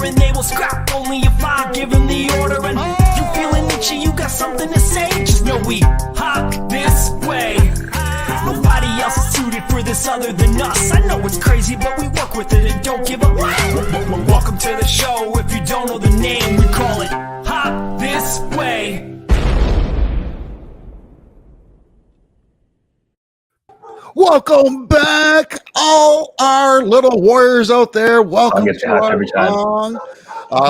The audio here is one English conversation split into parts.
and they will scrap only if I give them the order. And you feeling itchy, you got something to say, just know we hop this way. Nobody else is suited for this other than us. I know it's crazy, but we work with it and don't give up. Welcome to the show. If you don't know the name, we call it Hop This Way. Welcome back, all our little warriors out there. Welcome to our Tong.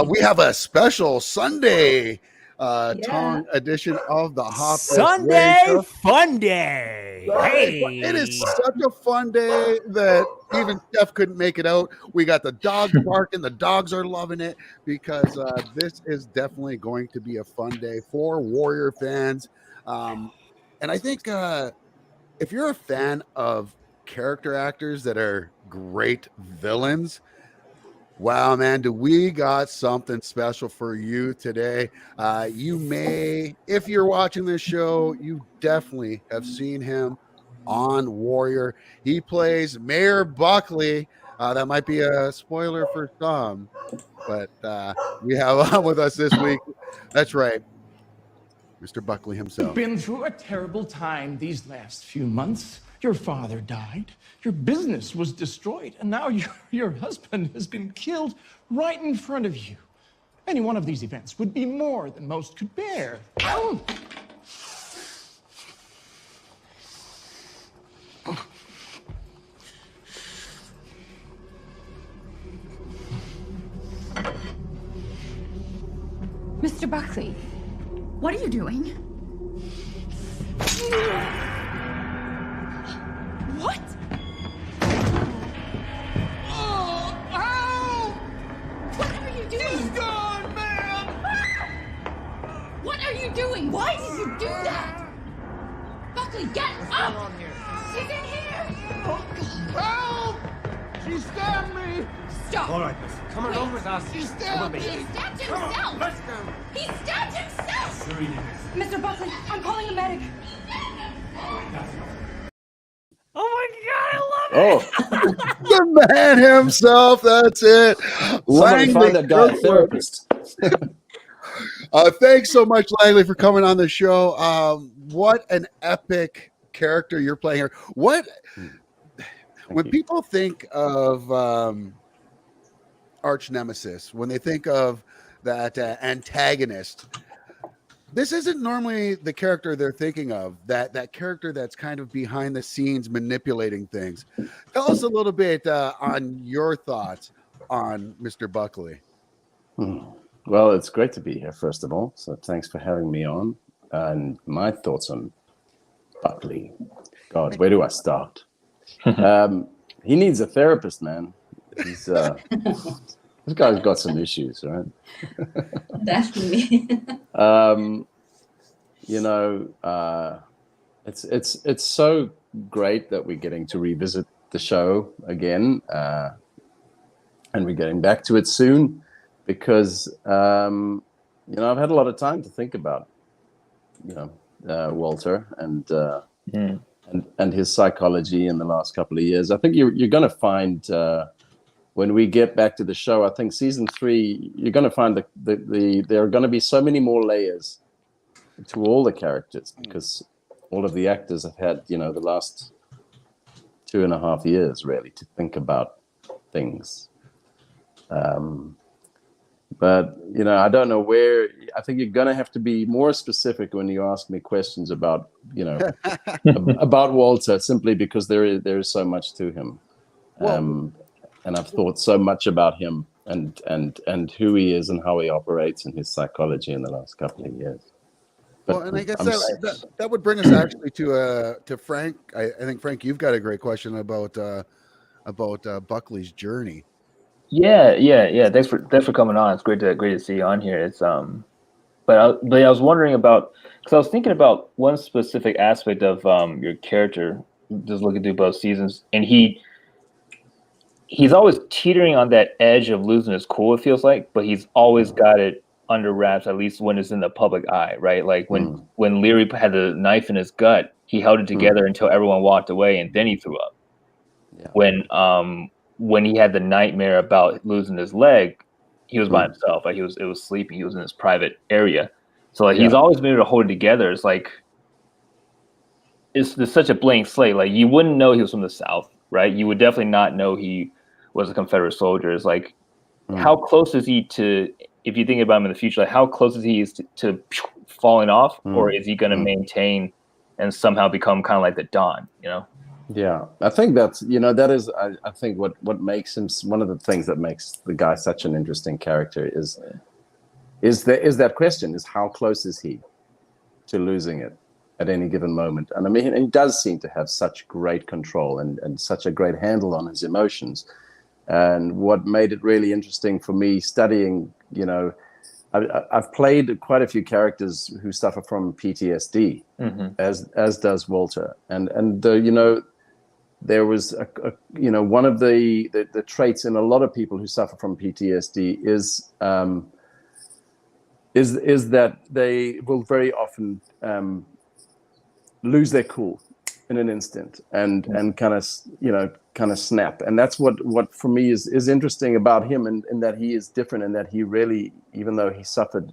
We have a special Sunday Tong edition of the Hop Sunday This Way Show. Fun Day. Hey, it is such a fun day that even Steph couldn't make it out. We got the dogs barking. The dogs are loving it because this is definitely going to be a fun day for Warrior fans. And I think if you're a fan of character actors that are great villains, wow, man, do we got something special for you today. You may, if you're watching this show, you definitely have seen him on Warrior. He plays Mayor Buckley. That might be a spoiler for some, but we have on with us this week. That's right, Mr. Buckley himself. You've been through a terrible time these last few months. Your father died, your business was destroyed, and now your husband has been killed right in front of you. Any one of these events would be more than most could bear. Mr. Buckley, what are you doing? What? Oh, ow! What are you doing? He's gone, man! What are you doing? Why did you do that? Buckley, get up! She's in here! Oh, God. Help! She stabbed me! Stop! All right, miss. Come on over with us. She stabbed me! He stabbed himself! Come on, let's go. He stabbed himself! Sure he did. Mr. Buckley, I'm calling a medic. oh my God, I love it. The man himself, that's it. Somebody find that guy a therapist. Thanks so much, Langley, for coming on the show. What an epic character you're playing here. When people think of arch nemesis, when they think of that antagonist, this isn't normally the character they're thinking of, that character that's kind of behind the scenes manipulating things. Tell us a little bit on your thoughts on Mr. Buckley. Well, it's great to be here, first of all. So thanks for having me on. And my thoughts on Buckley. God, where do I start? He needs a therapist, man. He's this guy's got some issues, right? Definitely. It's so great that we're getting to revisit the show again, and we're getting back to it soon because I've had a lot of time to think about Walter and his psychology in the last couple of years. I think you're going to find when we get back to the show, I think season 3, you're going to find there are going to be so many more layers to all the characters because all of the actors have had, the last 2.5 years really to think about things. But, I don't know where. I think you're going to have to be more specific when you ask me questions about, about Walter, simply because there is so much to him. And I've thought so much about him and who he is and how he operates and his psychology in the last couple of years. But and I guess that would bring us actually to Frank. I think, Frank, you've got a great question about Buckley's journey. Yeah. Thanks for coming on. It's great to see you on here. It's but I was wondering about, because I was thinking about one specific aspect of your character, just looking through both seasons, and he's always teetering on that edge of losing his cool, it feels like, but he's always got it under wraps, at least when it's in the public eye, right? Like when Leary had the knife in his gut, he held it together until everyone walked away, and then he threw up. Yeah. When he had the nightmare about losing his leg, he was by himself. Like it was sleeping. He was in his private area. So like he's always been able to hold it together. It's like it's such a blank slate. Like you wouldn't know he was from the South, right? You would definitely not know he was a Confederate soldier. It's like how close is he to, if you think about him in the future, like how close is he to falling off, or is he going to maintain and somehow become kind of like the Don, you know? Yeah, I think that's, that is, I think what makes him, one of the things that makes the guy such an interesting character is that question, is how close is he to losing it at any given moment? And I mean, he does seem to have such great control and such a great handle on his emotions. And what made it really interesting for me studying, I've played quite a few characters who suffer from PTSD, as does Walter. And there was one of the traits in a lot of people who suffer from PTSD is that they will very often lose their cool in an instant and kind of snap. And that's what for me is interesting about him, and that he is different, and that he really, even though he suffered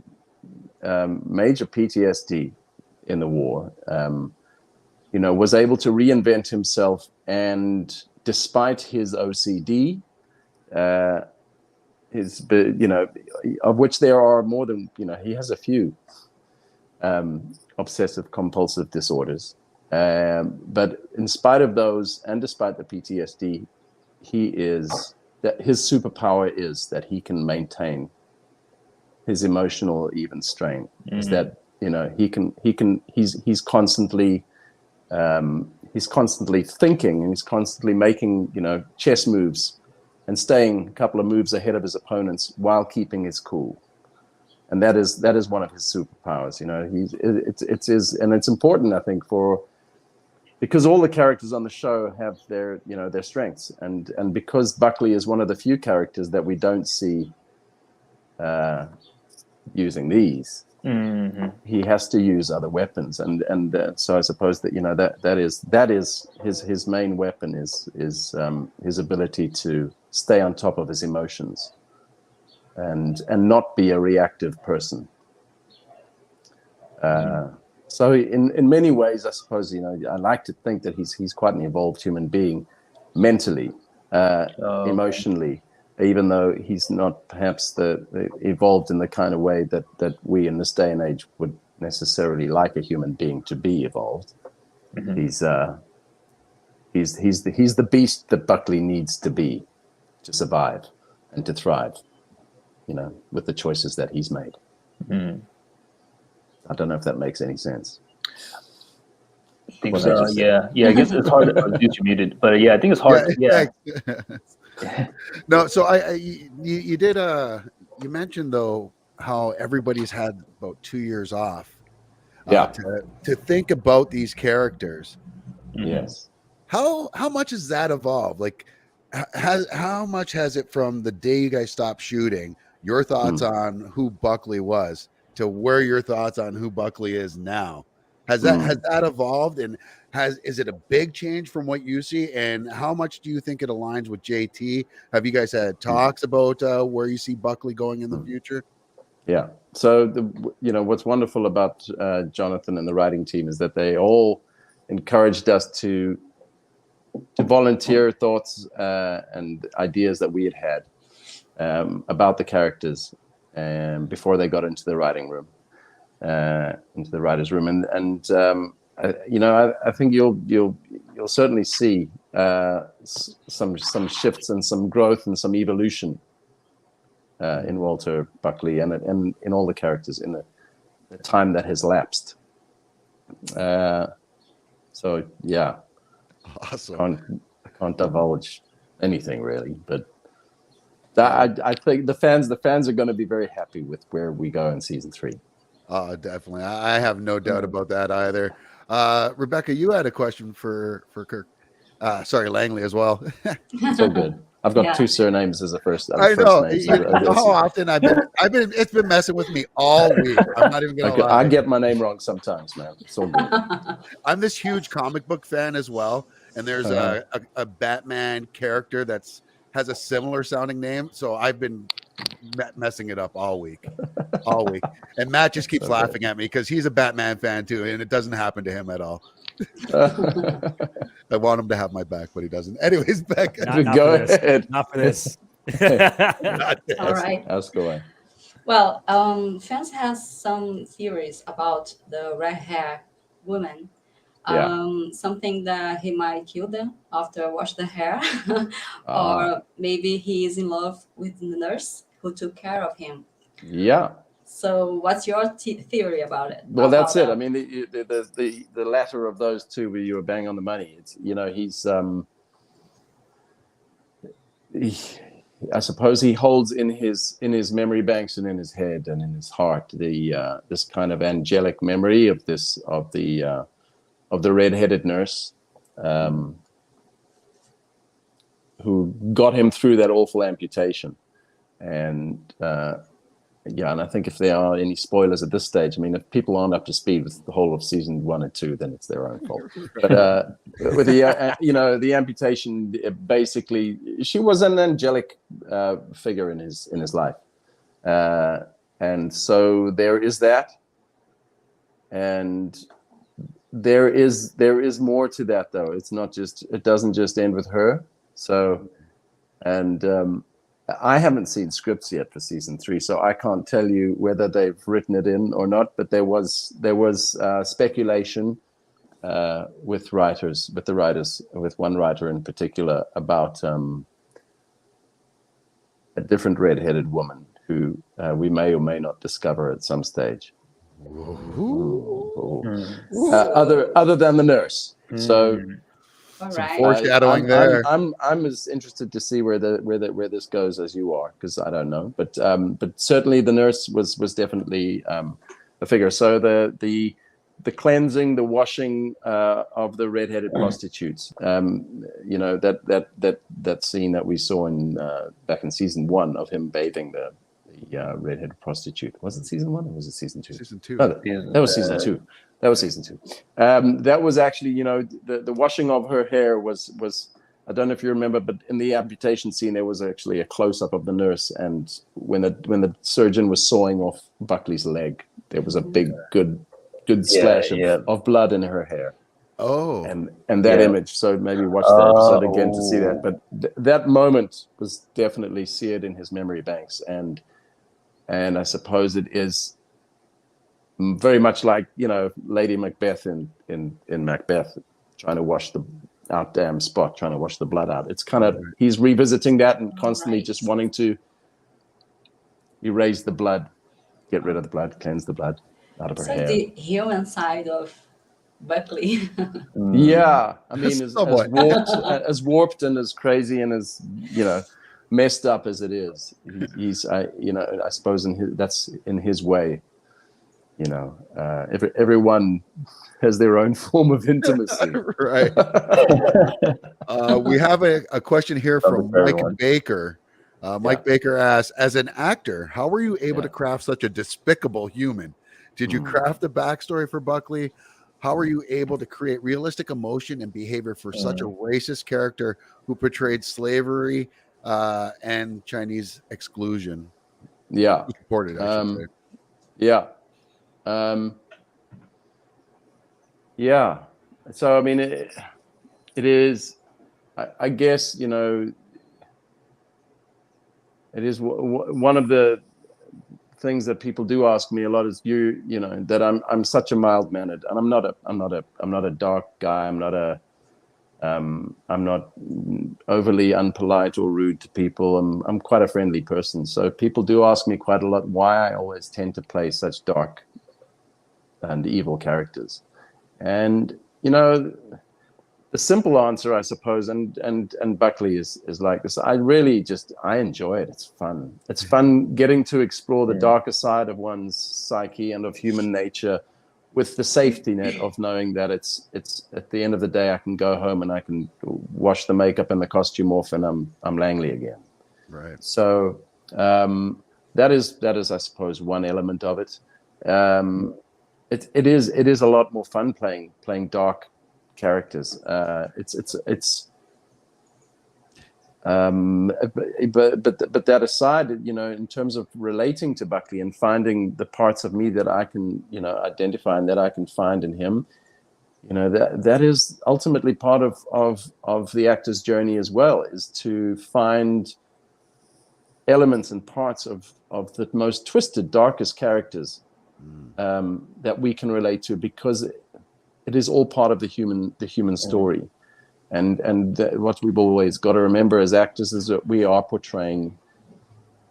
major PTSD in the war, was able to reinvent himself. And despite his OCD, of which there are more than, he has a few obsessive compulsive disorders. But in spite of those, and despite the PTSD, his superpower is that he can maintain his emotional even strain. Is that he's constantly thinking, and he's constantly making chess moves and staying a couple of moves ahead of his opponents while keeping his cool. And that is one of his superpowers. And it's important, I think, because all the characters on the show have their strengths, and because Buckley is one of the few characters that we don't see using these, he has to use other weapons, and so I suppose that that is his main weapon is his ability to stay on top of his emotions and not be a reactive person. So in many ways, I suppose, I like to think that he's quite an evolved human being, mentally, emotionally, even though he's not perhaps evolved in the kind of way that we in this day and age would necessarily like a human being to be evolved. He's the beast that Buckley needs to be to survive and to thrive, with the choices that he's made. I don't know if that makes any sense. I think so. Yeah. I guess it's hard to you muted, but yeah, I think it's hard. Yeah. No, so you did you mentioned though how everybody's had about 2 years off. To think about these characters. Yes. How much has that evolved? Like, how much has it from the day you guys stopped shooting? Your thoughts on who Buckley was, to where your thoughts on who Buckley is now? Has that evolved, and is it a big change from what you see? And how much do you think it aligns with JT? Have you guys had talks about where you see Buckley going in the future? Yeah. So what's wonderful about Jonathan and the writing team is that they all encouraged us to volunteer thoughts and ideas that we had about the characters before they got into the writing room, into the writer's room, and I think you'll certainly see some shifts and some growth and some evolution in Walter Buckley and in all the characters in the time that has lapsed. So yeah, awesome. I can't divulge anything really, but I think the fans are going to be very happy with where we go in season 3. Definitely. I have no doubt about that either. Rebecca, you had a question for Kirk. Sorry, Langley as well. So good. I've got 2 surnames as a first. I know. Name, so how often I've been. It's been messing with me all week. I'm not even gonna lie. I get my name wrong sometimes, man. It's all good. I'm this huge comic book fan as well, and there's a Batman character has a similar sounding name. So I've been messing it up all week. And Matt just keeps laughing at me because he's a Batman fan too, and it doesn't happen to him at all. I want him to have my back, but he doesn't. Anyways, Beck, Go ahead. Not for this. All right. Ask away. Well, fans has some theories about the red hair woman. Something that he might kill them after wash the hair, or maybe he is in love with the nurse who took care of him. Yeah. So, what's your theory about it? Well, that's it. I mean, the latter of those two, where you were bang on the money. It's I suppose he holds in his memory banks and in his head and in his heart this kind of angelic memory of the redheaded nurse who got him through that awful amputation. And and I think if there are any spoilers at this stage, I mean, if people aren't up to speed with the whole of season 1 and 2, then it's their own fault. But with the amputation, basically, she was an angelic figure in his life, and so there is that, and there is more to that, though. It doesn't just end with her. So, and I haven't seen scripts yet for season 3, so I can't tell you whether they've written it in or not. But there was speculation with one writer in particular, about a different redheaded woman who we may or may not discover at some stage. Other than the nurse. So. All right. Foreshadowing there. I'm as interested to see where this goes as you are, because I don't know, but certainly the nurse was definitely a figure. So the cleansing, the washing of the redheaded prostitutes. That scene that we saw in back in season 1 of him bathing the redheaded prostitute. Was it season 1 or was it season 2? Season 2. No, that was season 2. That was season 2. That was actually, the washing of her hair was. I don't know if you remember, but in the amputation scene, there was actually a close up of the nurse, and when the surgeon was sawing off Buckley's leg, there was a big good splash of blood in her hair. Oh, and that image. So maybe watch that episode again to see that. But that moment was definitely seared in his memory banks, and I suppose it is very much like, Lady Macbeth in Macbeth, trying to wash the blood out. It's kind of, he's revisiting that and constantly just wanting to erase the blood, get rid of the blood, cleanse the blood out of her hair. The human side of Buckley. Yeah, I mean, as warped and as crazy and as messed up as it is, he's I suppose that's in his way. Everyone has their own form of intimacy. Right. We have a question here from Mike Baker. Mike Baker asks, as an actor, how were you able to craft such a despicable human? Did you craft a backstory for Buckley? How were you able to create realistic emotion and behavior for such a racist character who portrayed slavery and Chinese exclusion? Yeah. Supported, I should say. Yeah. So, I mean, it is, I guess, it is one of the things that people do ask me a lot is that I'm such a mild mannered, and I'm not a dark guy. I'm not overly unpolite or rude to people. I'm quite a friendly person. So people do ask me quite a lot why I always tend to play such dark and evil characters. And the simple answer, I suppose, and Buckley is like this. I enjoy it. It's fun. It's fun getting to explore the darker side of one's psyche and of human nature, with the safety net of knowing that it's at the end of the day, I can go home and I can wash the makeup and the costume off, and I'm Langley again. Right. So that is, I suppose, one element of it. It is a lot more fun playing dark characters. but that aside, you know, in terms of relating to Buckley and finding the parts of me that I can, you know, identify and that I can find in him, you know, that is ultimately part of the actor's journey as well, is to find elements and parts of the most twisted, darkest characters that we can relate to, because it is all part of the human story. And what we've always got to remember as actors is that we are portraying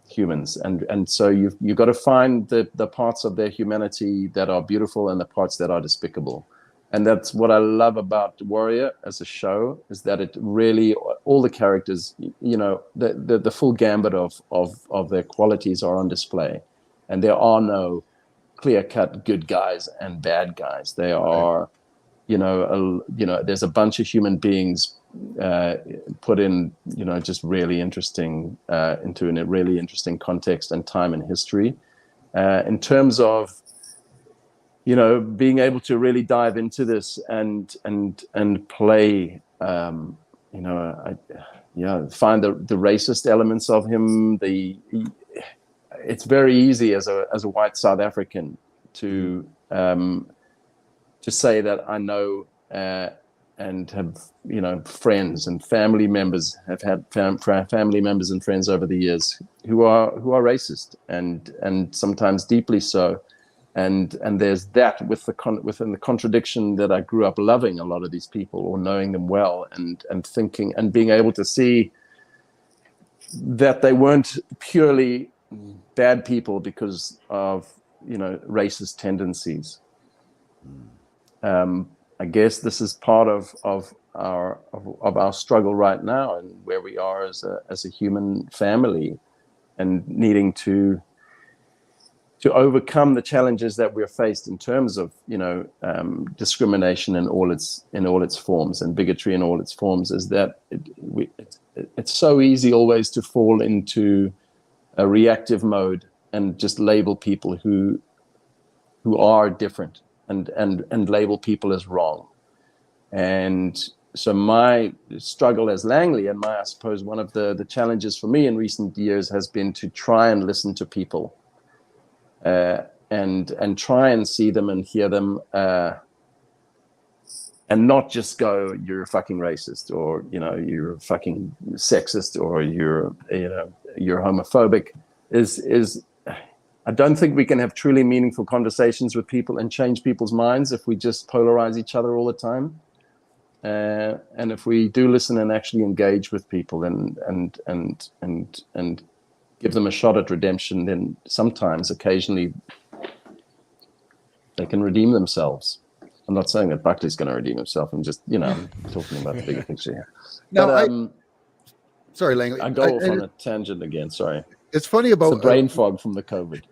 humans, and so you've got to find the parts of their humanity that are beautiful and the parts that are despicable. And that's what I love about Warrior as a show, is that it really, all the characters, you know, the full gambit of their qualities are on display, and there are no clear-cut good guys and bad guys. They are, you know, there's a bunch of human beings put in, you know, just really interesting into a really interesting context and time in history. In terms of, you know, being able to really dive into this and play, you know, find the racist elements of him. It's very easy as a white South African to say that I know and have, you know, friends and family members, have had family members and friends over the years who are racist and sometimes deeply so. And there's that within the contradiction that I grew up loving a lot of these people, or knowing them well, and thinking and being able to see that they weren't purely bad people because of, you know, racist tendencies. I guess this is part of our struggle right now, and where we are as a human family, and needing to overcome the challenges that we're faced in terms of, you know, discrimination in all its forms, and bigotry in all its forms. Is that it's so easy always to fall into a reactive mode and just label people who are different, and label people as wrong. And so my struggle as Langley, and I suppose one of the challenges for me in recent years, has been to try and listen to people, and try and see them and hear them, and not just go, you're a fucking racist, or, you know, you're a fucking sexist, or you're homophobic. I don't think we can have truly meaningful conversations with people and change people's minds if we just polarize each other all the time. And if we do listen and actually engage with people and give them a shot at redemption, then sometimes, occasionally, they can redeem themselves. I'm not saying that Buckley's going to redeem himself. I'm just, you know, talking about the bigger picture here. No, sorry, Langley. I go off on a tangent again. Sorry. It's funny about the brain fog from the COVID.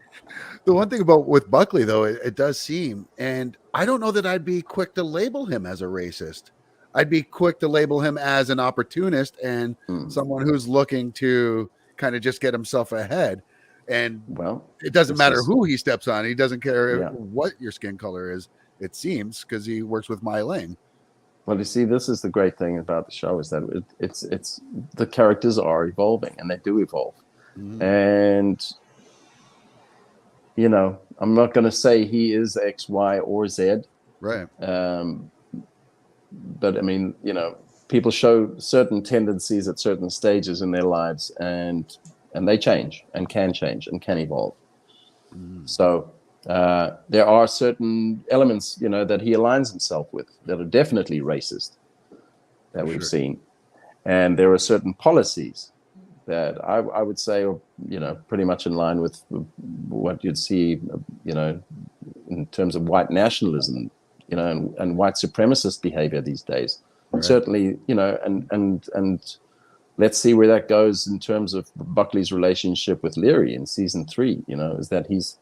The one thing about with Buckley, though, it does seem, and I don't know that I'd be quick to label him as a racist. I'd be quick to label him as an opportunist and someone who's looking to kind of just get himself ahead. And it doesn't matter who he steps on. He doesn't care what your skin color is, it seems, because he works with My Lane. Well, you see, this is the great thing about the show, is that it's the characters are evolving, and they do evolve. And, you know, I'm not going to say he is X, Y, or Z. Right. But I mean, you know, people show certain tendencies at certain stages in their lives, and they change and can evolve. So there are certain elements, you know, that he aligns himself with that are definitely racist, that we've seen. And there are certain policies that I would say are, you know, pretty much in line with what you'd see, you know, in terms of white nationalism, you know, and white supremacist behavior these days. Right. Certainly, you know, and let's see where that goes in terms of Buckley's relationship with Leary in season 3. You know, is that he's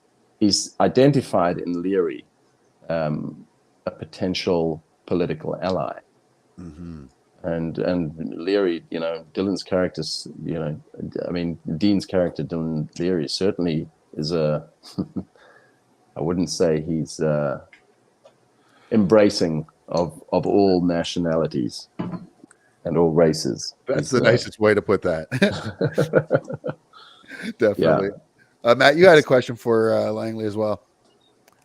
identified in Leary a potential political ally. And Leary, you know, Dylan's characters, you know, I mean, Dean's character, Dylan Leary, certainly is I wouldn't say he's embracing of all nationalities. and all races. That's the nicest way to put that. Definitely. Yeah. Matt, you had a question for Langley as well.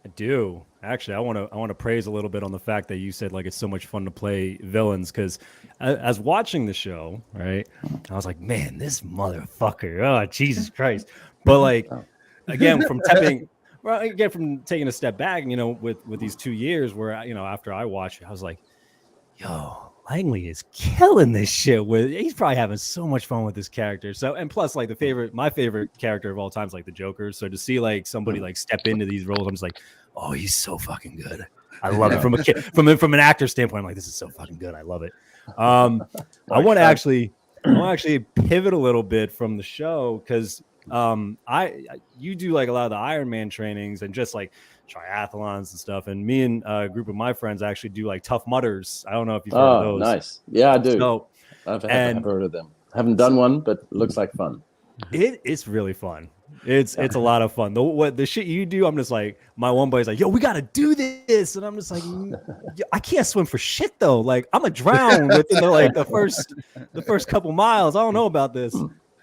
I do. Actually, I want to praise a little bit on the fact that you said like it's so much fun to play villains, because as watching the show, right, I was like, man, this motherfucker, oh Jesus Christ! But like again, from taking a step back, you know, with these 2 years where you know after I watched it, I was like, yo, Langley is killing this shit. He's probably having so much fun with this character. So, and plus, like my favorite character of all time is like the Joker. So to see like somebody like step into these roles, I'm just like, oh, he's so fucking good. I love it from a kid, from an actor standpoint. I'm like, this is so fucking good. I love it. I want to actually pivot a little bit from the show because you do like a lot of the Iron Man trainings and just like triathlons and stuff, and me and a group of my friends actually do like Tough Mudders. I don't know if you've heard of those. Nice. Yeah, I do. So, I've heard of them. Haven't done one, but it looks like fun. It's really fun. It's a lot of fun. The shit you do, I'm just like, my one buddy's like, yo, we gotta do this, and I'm just like, I can't swim for shit though. Like I'm gonna drown within the first couple miles. I don't know about this,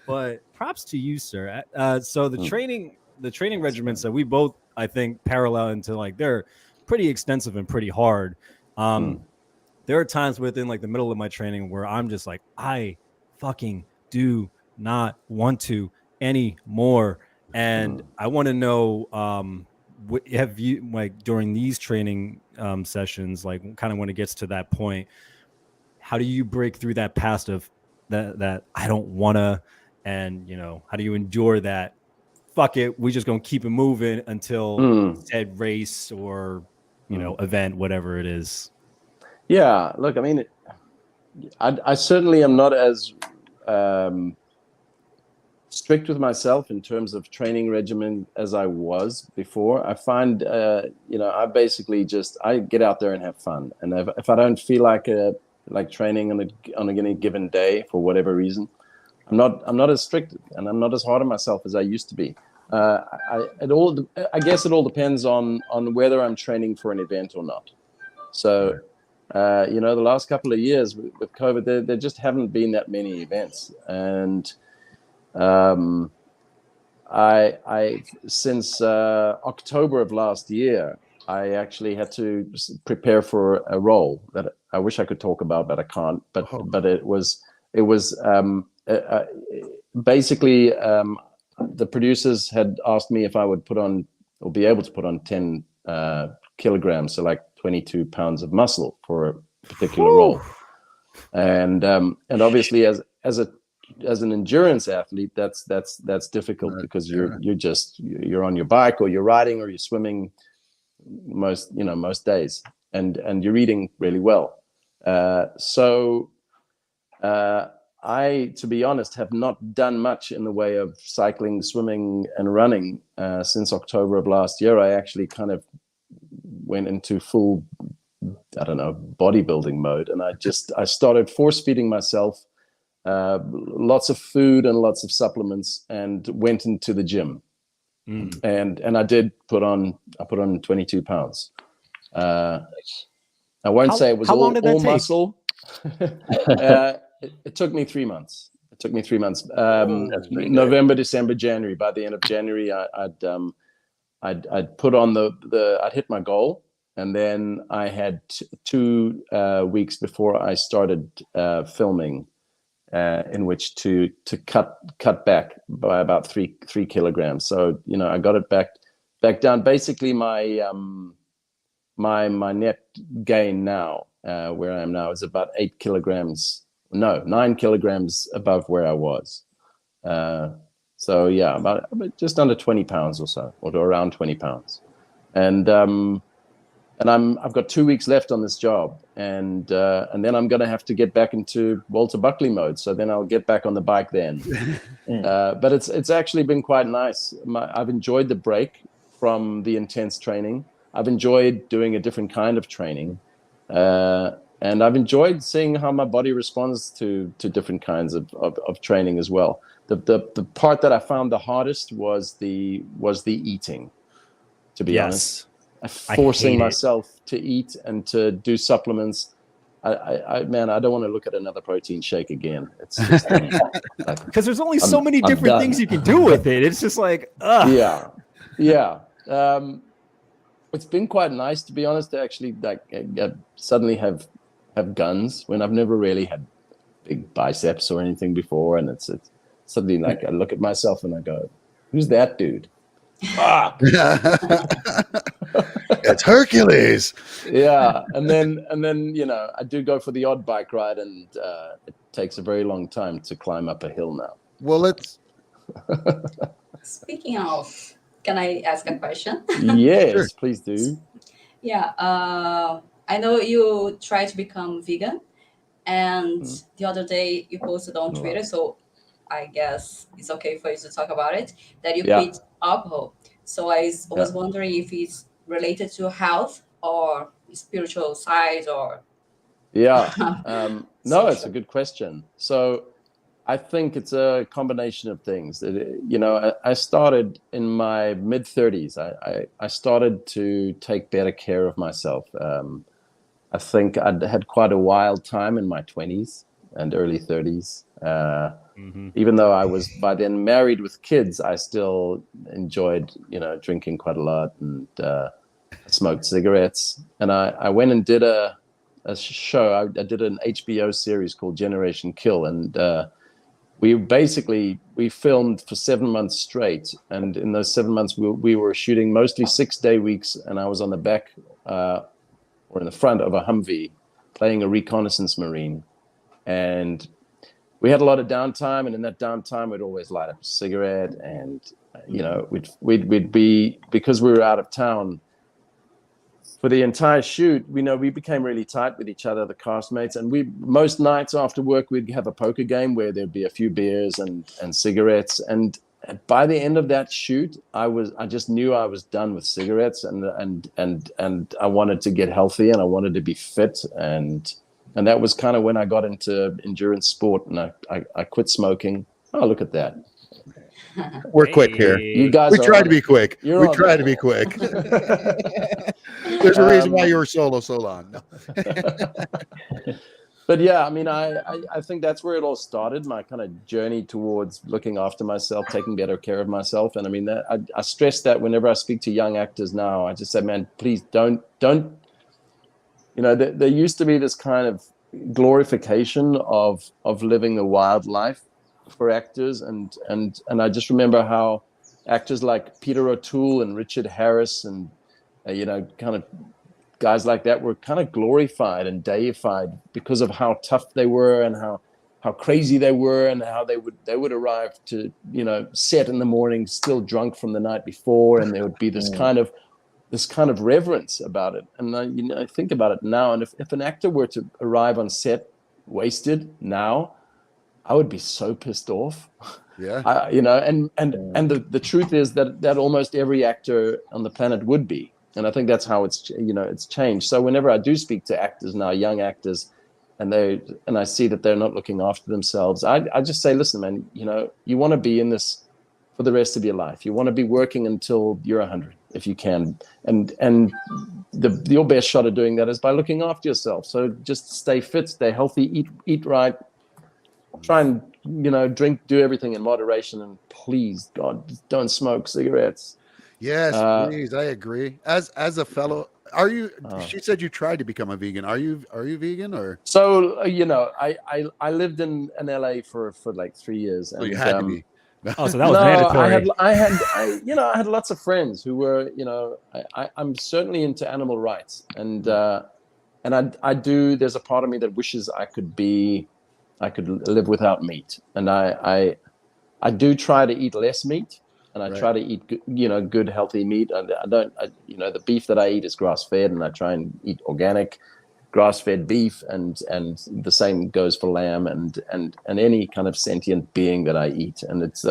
but props to you, sir. So the training regimens that we both, I think, parallel into, like, they're pretty extensive and pretty hard. There are times within like the middle of my training where I'm just like, I fucking do not want to anymore. And I want to know, have you, like, during these training sessions, like kind of when it gets to that point, how do you break through that past of that I don't wanna, and you know, how do you endure that? Fuck it, we just gonna keep it moving until said race or you know event, whatever it is. Yeah, look, I mean, I certainly am not as strict with myself in terms of training regimen as I was before. I find, I basically I get out there and have fun. And if I don't feel like training on any given day for whatever reason, I'm not as strict and I'm not as hard on myself as I used to be. I guess it all depends on whether I'm training for an event or not. So, the last couple of years with COVID, there just haven't been that many events. And I since October of last year, I actually had to prepare for a role that I wish I could talk about, but I can't. But it was basically the producers had asked me if I would put on or be able to put on 10 kilograms, so like 22 pounds of muscle for a particular role. And obviously as an endurance athlete, that's difficult because you're on your bike or you're riding or you're swimming most days, and you're eating really well. So I, to be honest, have not done much in the way of cycling, swimming, and running since October of last year. I actually kind of went into full, bodybuilding mode, and I started force feeding myself lots of food and lots of supplements, and went into the gym. And I did put on 22 pounds. I won't say it was all muscle. It took me 3 months. November, December, January. By the end of January, I'd put on I'd hit my goal, and then I had 2 weeks before I started filming, in which to cut back by about 3 kilograms. So I got it back down. Basically, my net gain now, where I am now, is about 9 kilograms above where I was. So yeah, about just under 20 pounds or so, or around 20 pounds. And I've got 2 weeks left on this job, and then I'm going to have to get back into Walter Buckley mode. So then I'll get back on the bike then. But it's actually been quite nice. I've enjoyed the break from the intense training. I've enjoyed doing a different kind of training. And I've enjoyed seeing how my body responds to different kinds of training as well. The part that I found the hardest was the eating, to be honest. Forcing myself to eat and to do supplements Man, I don't want to look at another protein shake again. It's just because there's only so many different done. things you can do with it. It's just like, ugh. Yeah. It's been quite nice, to be honest, to actually like suddenly have guns when I've never really had big biceps or anything before, and it's suddenly like I look at myself and I go, "Who's that dude?" Fuck. It's Hercules. Yeah, and then I do go for the odd bike ride, and it takes a very long time to climb up a hill now. Well, let's. Speaking of, can I ask a question? Yes, Sure. please do. Yeah, I know you try to become vegan, and the other day you posted on Twitter, so I guess it's okay for you to talk about it, that you quit alcohol. So I was wondering if it's related to health or spiritual side or... No, it's a good question. So I think it's a combination of things. I started in my mid-30s. I started to take better care of myself. I think I'd had quite a wild time in my 20s and early 30s. Even though I was by then married with kids, I still enjoyed, drinking quite a lot and smoked cigarettes. And I went and did a show. I did an HBO series called Generation Kill, and we filmed for 7 months straight. And in those 7 months, we were shooting mostly 6-day weeks, and I was on the back or in the front of a Humvee playing a reconnaissance Marine. And we had a lot of downtime, and in that downtime, we'd always light up a cigarette, and we'd be, because we were out of town for the entire shoot. We became really tight with each other, the castmates, and most nights after work we'd have a poker game where there'd be a few beers and cigarettes. And by the end of that shoot, I just knew I was done with cigarettes, and I wanted to get healthy, and I wanted to be fit, and that was kind of when I got into endurance sport, and I quit smoking. Oh, look at that. We're quick here. You guys, we try to be quick. We try to be quick. There's a reason why you were solo so long. No. But yeah, I mean, I think that's where it all started, my kind of journey towards looking after myself, taking better care of myself. And I mean, I stress that whenever I speak to young actors now. I just say, man, please don't. There used to be this kind of glorification of living the wild life for actors, and I just remember how actors like Peter O'Toole and Richard Harris and kind of guys like that were kind of glorified and deified because of how tough they were and how crazy they were, and how they would arrive to set in the morning still drunk from the night before, and there would be this kind of reverence about it. And I think about it now, and if an actor were to arrive on set wasted now, I would be so pissed off. Yeah. And the truth is that almost every actor on the planet would be. And I think that's how it's changed. So whenever I do speak to actors now, young actors, and I see that they're not looking after themselves, I just say, listen, man, you want to be in this for the rest of your life. You want to be working until you're 100, if you can. And your best shot of doing that is by looking after yourself. So just stay fit, stay healthy, eat right, try and drink, do everything in moderation, and please, God, don't smoke cigarettes. Yes, please. I agree. As a fellow, are you? She said you tried to become a vegan. Are you vegan or? So I lived in LA for like 3 years. And, you had to be. Oh, so that was mandatory. I had lots of friends who were, I'm certainly into animal rights, and I do. There's a part of me that wishes I could live without meat, and I do try to eat less meat, and I try to eat good healthy meat. And the beef that I eat is grass fed, and I try and eat organic grass fed beef, and the same goes for lamb and any kind of sentient being that I eat. And it's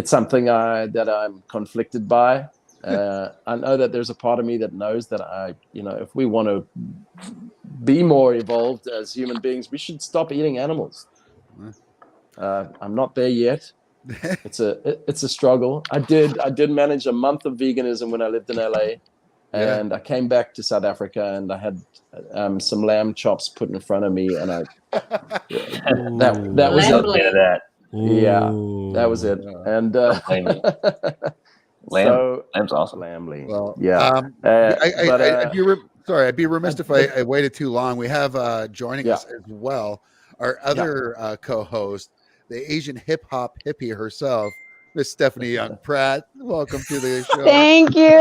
something that I'm conflicted by. I know that there's a part of me that knows that if we want to be more evolved as human beings, we should stop eating animals. I'm not there yet. It's a struggle. I did manage a month of veganism when I lived in LA, And I came back to South Africa, and I had some lamb chops put in front of me, and that was Lamb it. fan of that. Yeah, that was it. And Don't blame me. Lamb's awesome. Langley. Well, Yeah. I'd be remiss if I waited too long. We have joining us as well our other co-host, the Asian hip hop hippie herself, Miss Stephanie Young Pratt. Welcome to the show. Thank you.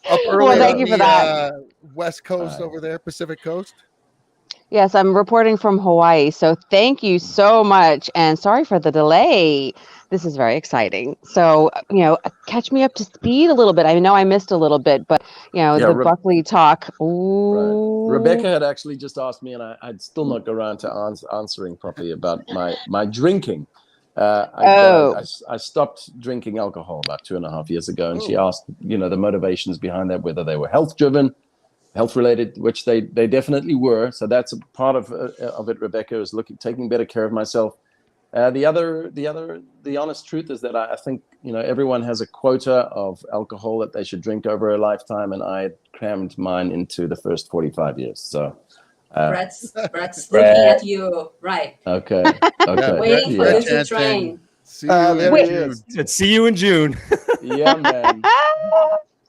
Up early Well, thank on you for the that. West Coast over there, Pacific Coast. Yes, I'm reporting from Hawaii. So thank you so much. And sorry for the delay. This is very exciting. So, catch me up to speed a little bit. I know I missed a little bit, but, the Buckley talk. Ooh. Right. Rebecca had actually just asked me, and I'd still not got around to answering properly about my drinking. I stopped drinking alcohol about 2.5 years ago, and she asked, the motivations behind that, whether they were health-driven, health-related, which they definitely were. So that's a part of it. Rebecca is taking better care of myself. The honest truth is that I think everyone has a quota of alcohol that they should drink over a lifetime, and I crammed mine into the first 45 years. So. Brett's looking at you, right? Okay. Waiting for you to train. See you in June. Yeah, man.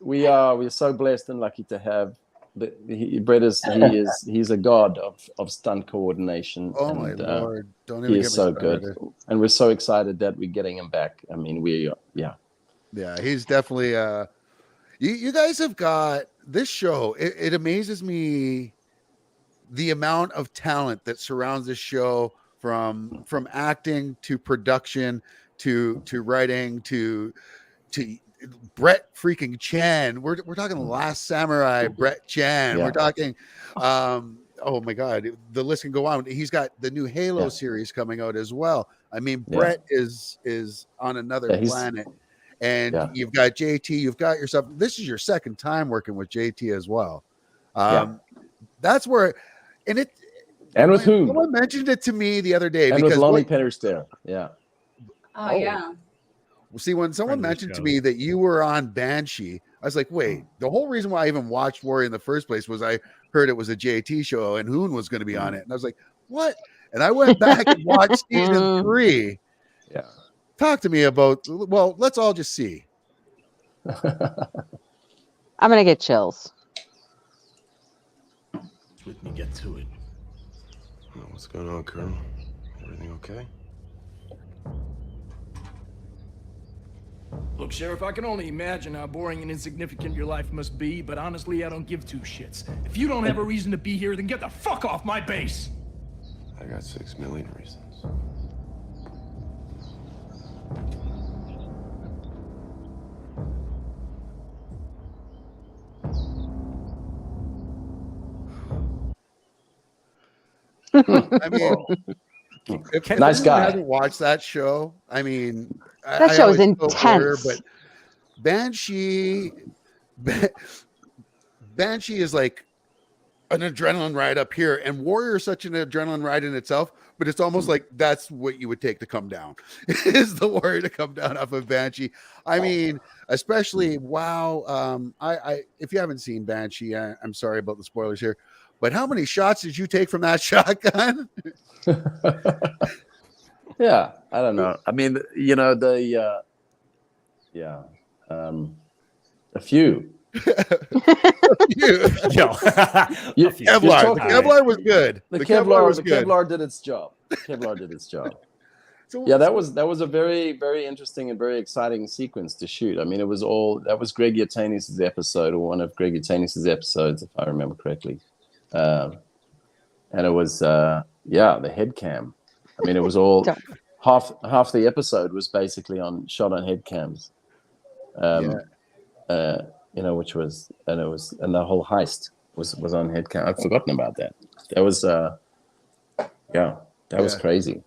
We're so blessed and lucky to have Brett. He's a god of stunt coordination. Oh, my Lord! Don't even. He is so good, and we're so excited that we're getting him back. I mean, yeah, he's definitely. You guys have got this show. It amazes me. The amount of talent that surrounds this show, from acting to production to writing to Brett freaking Chan. We're talking The Last Samurai, Brett Chan. Yeah. We're talking oh my God, the list can go on. He's got the new Halo series coming out as well. I mean, Brett is on another planet. And you've got JT, you've got yourself. This is your second time working with JT as well. That's where. And with whom? Someone mentioned it to me the other day. And because with Lonnie Pennerstair. Yeah. Oh, yeah. See, when someone mentioned to me that you were on Banshee, I was like, wait, the whole reason why I even watched Warrior in the first place was I heard it was a JT show and Hoon was going to be on it. And I was like, what? And I went back and watched season 3. Yeah. Talk to me about, well, let's all just see. I'm going to get chills. Let me get to it. What's going on, Colonel? Everything okay? Look, Sheriff, I can only imagine how boring and insignificant your life must be, but honestly, I don't give two shits. If you don't have a reason to be here, then get the fuck off my base! I got 6 million reasons. I mean, if nice guy. I haven't watched that show, I mean, that show is intense. But Banshee is like an adrenaline ride up here, and Warrior is such an adrenaline ride in itself. But it's almost like that's what you would take to come down. Is the Warrior to come down off of Banshee? I mean, especially I if you haven't seen Banshee, I'm sorry about the spoilers here. But how many shots did you take from that shotgun? Yeah, I don't know. I mean, a few. Kevlar was good. The Kevlar did its job. Kevlar did its job. That was a very, very interesting and very exciting sequence to shoot. I mean, that was Greg Yaitanes' episode, or one of Greg Yaitanes' episodes, if I remember correctly. And it was the head cam. I mean, it was all half the episode was basically shot on head cams. Which was and the whole heist was on head cam. I've forgotten about that. That was crazy.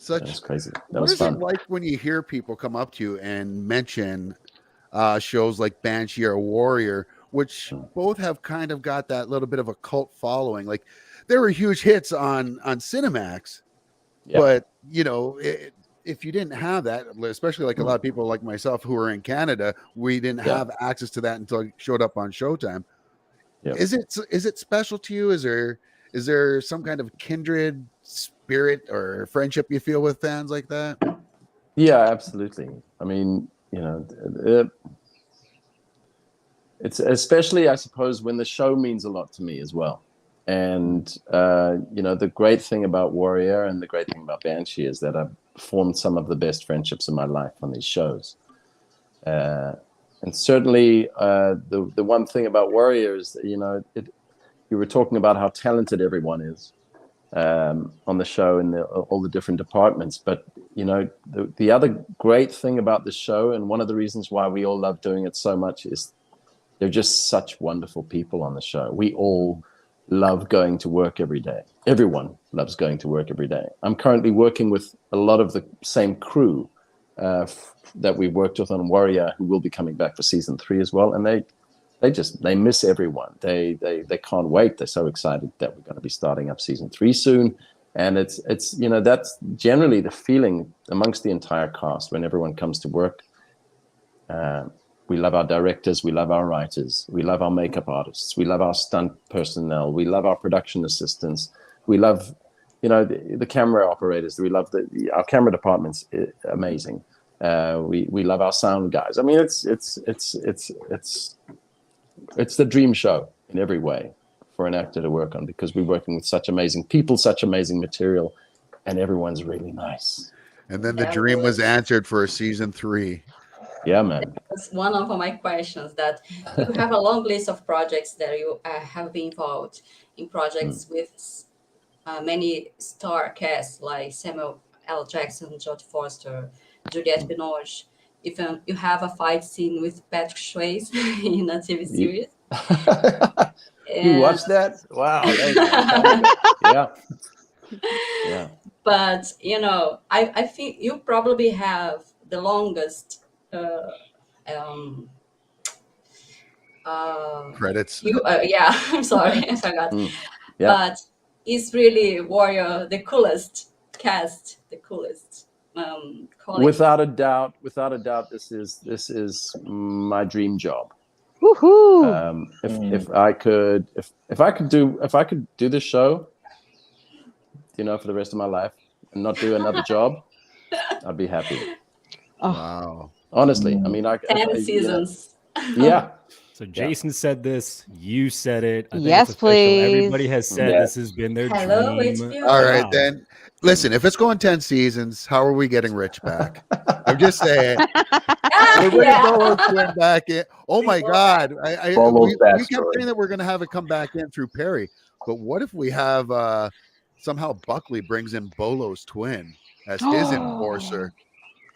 That was crazy. That was fun. What is it like when you hear people come up to you and mention shows like Banshee or Warrior, which both have kind of got that little bit of a cult following? Like, they were huge hits on Cinemax, but if you didn't have that, especially like a lot of people like myself who are in Canada, we didn't have access to that until it showed up on Showtime. Yeah. Is it special to you? Is there some kind of kindred spirit or friendship you feel with fans like that? Yeah, absolutely. I mean, it's especially, I suppose, when the show means a lot to me as well. And the great thing about Warrior and the great thing about Banshee is that I've formed some of the best friendships in my life on these shows. And certainly, the one thing about Warrior is, you were talking about how talented everyone is on the show in all the different departments. But the other great thing about the show, and one of the reasons why we all love doing it so much, is they're just such wonderful people on the show. We all love going to work every day. Everyone loves going to work every day. I'm currently working with a lot of the same crew that we worked with on Warrior, who will be coming back for season 3 as well. And they miss everyone. They can't wait. They're so excited that we're going to be starting up season 3 soon. And it's that's generally the feeling amongst the entire cast when everyone comes to work. We love our directors, we love our writers, we love our makeup artists, we love our stunt personnel, we love our production assistants, we love the camera operators, we love our camera department's amazing. We love our sound guys. I mean, it's the dream show in every way for an actor to work on, because we're working with such amazing people, such amazing material, and everyone's really nice. And then the dream was answered for a season 3. Yeah, man. That's one of my questions, that you have a long list of projects that you have been involved in projects with many star casts like Samuel L. Jackson, Jodie Foster, Juliette Binoche. Even you have a fight scene with Patrick Swayze in a TV series. You watched that? Wow. Yeah. But I think you probably have the longest credits. I'm sorry, I forgot. Yeah. But it's really Warrior, the coolest cast, the coolest. Without a doubt, this is my dream job. Woohoo! If I could do this show, for the rest of my life and not do another job, I'd be happy. Oh. Wow. Honestly, I mean, 10 seasons. Yeah. So Jason said this. You said it. I think Yes, it's official. please. Everybody has said this has been their Hello, dream. HBO. All right, Wow. then. Listen, if it's going 10 seasons, how are we getting Rich back? I'm just saying. We're bringing Bolo's twin back in. Oh my God! We kept saying that we're going to have it come back in through Perry, but what if we have somehow Buckley brings in Bolo's twin as his enforcer?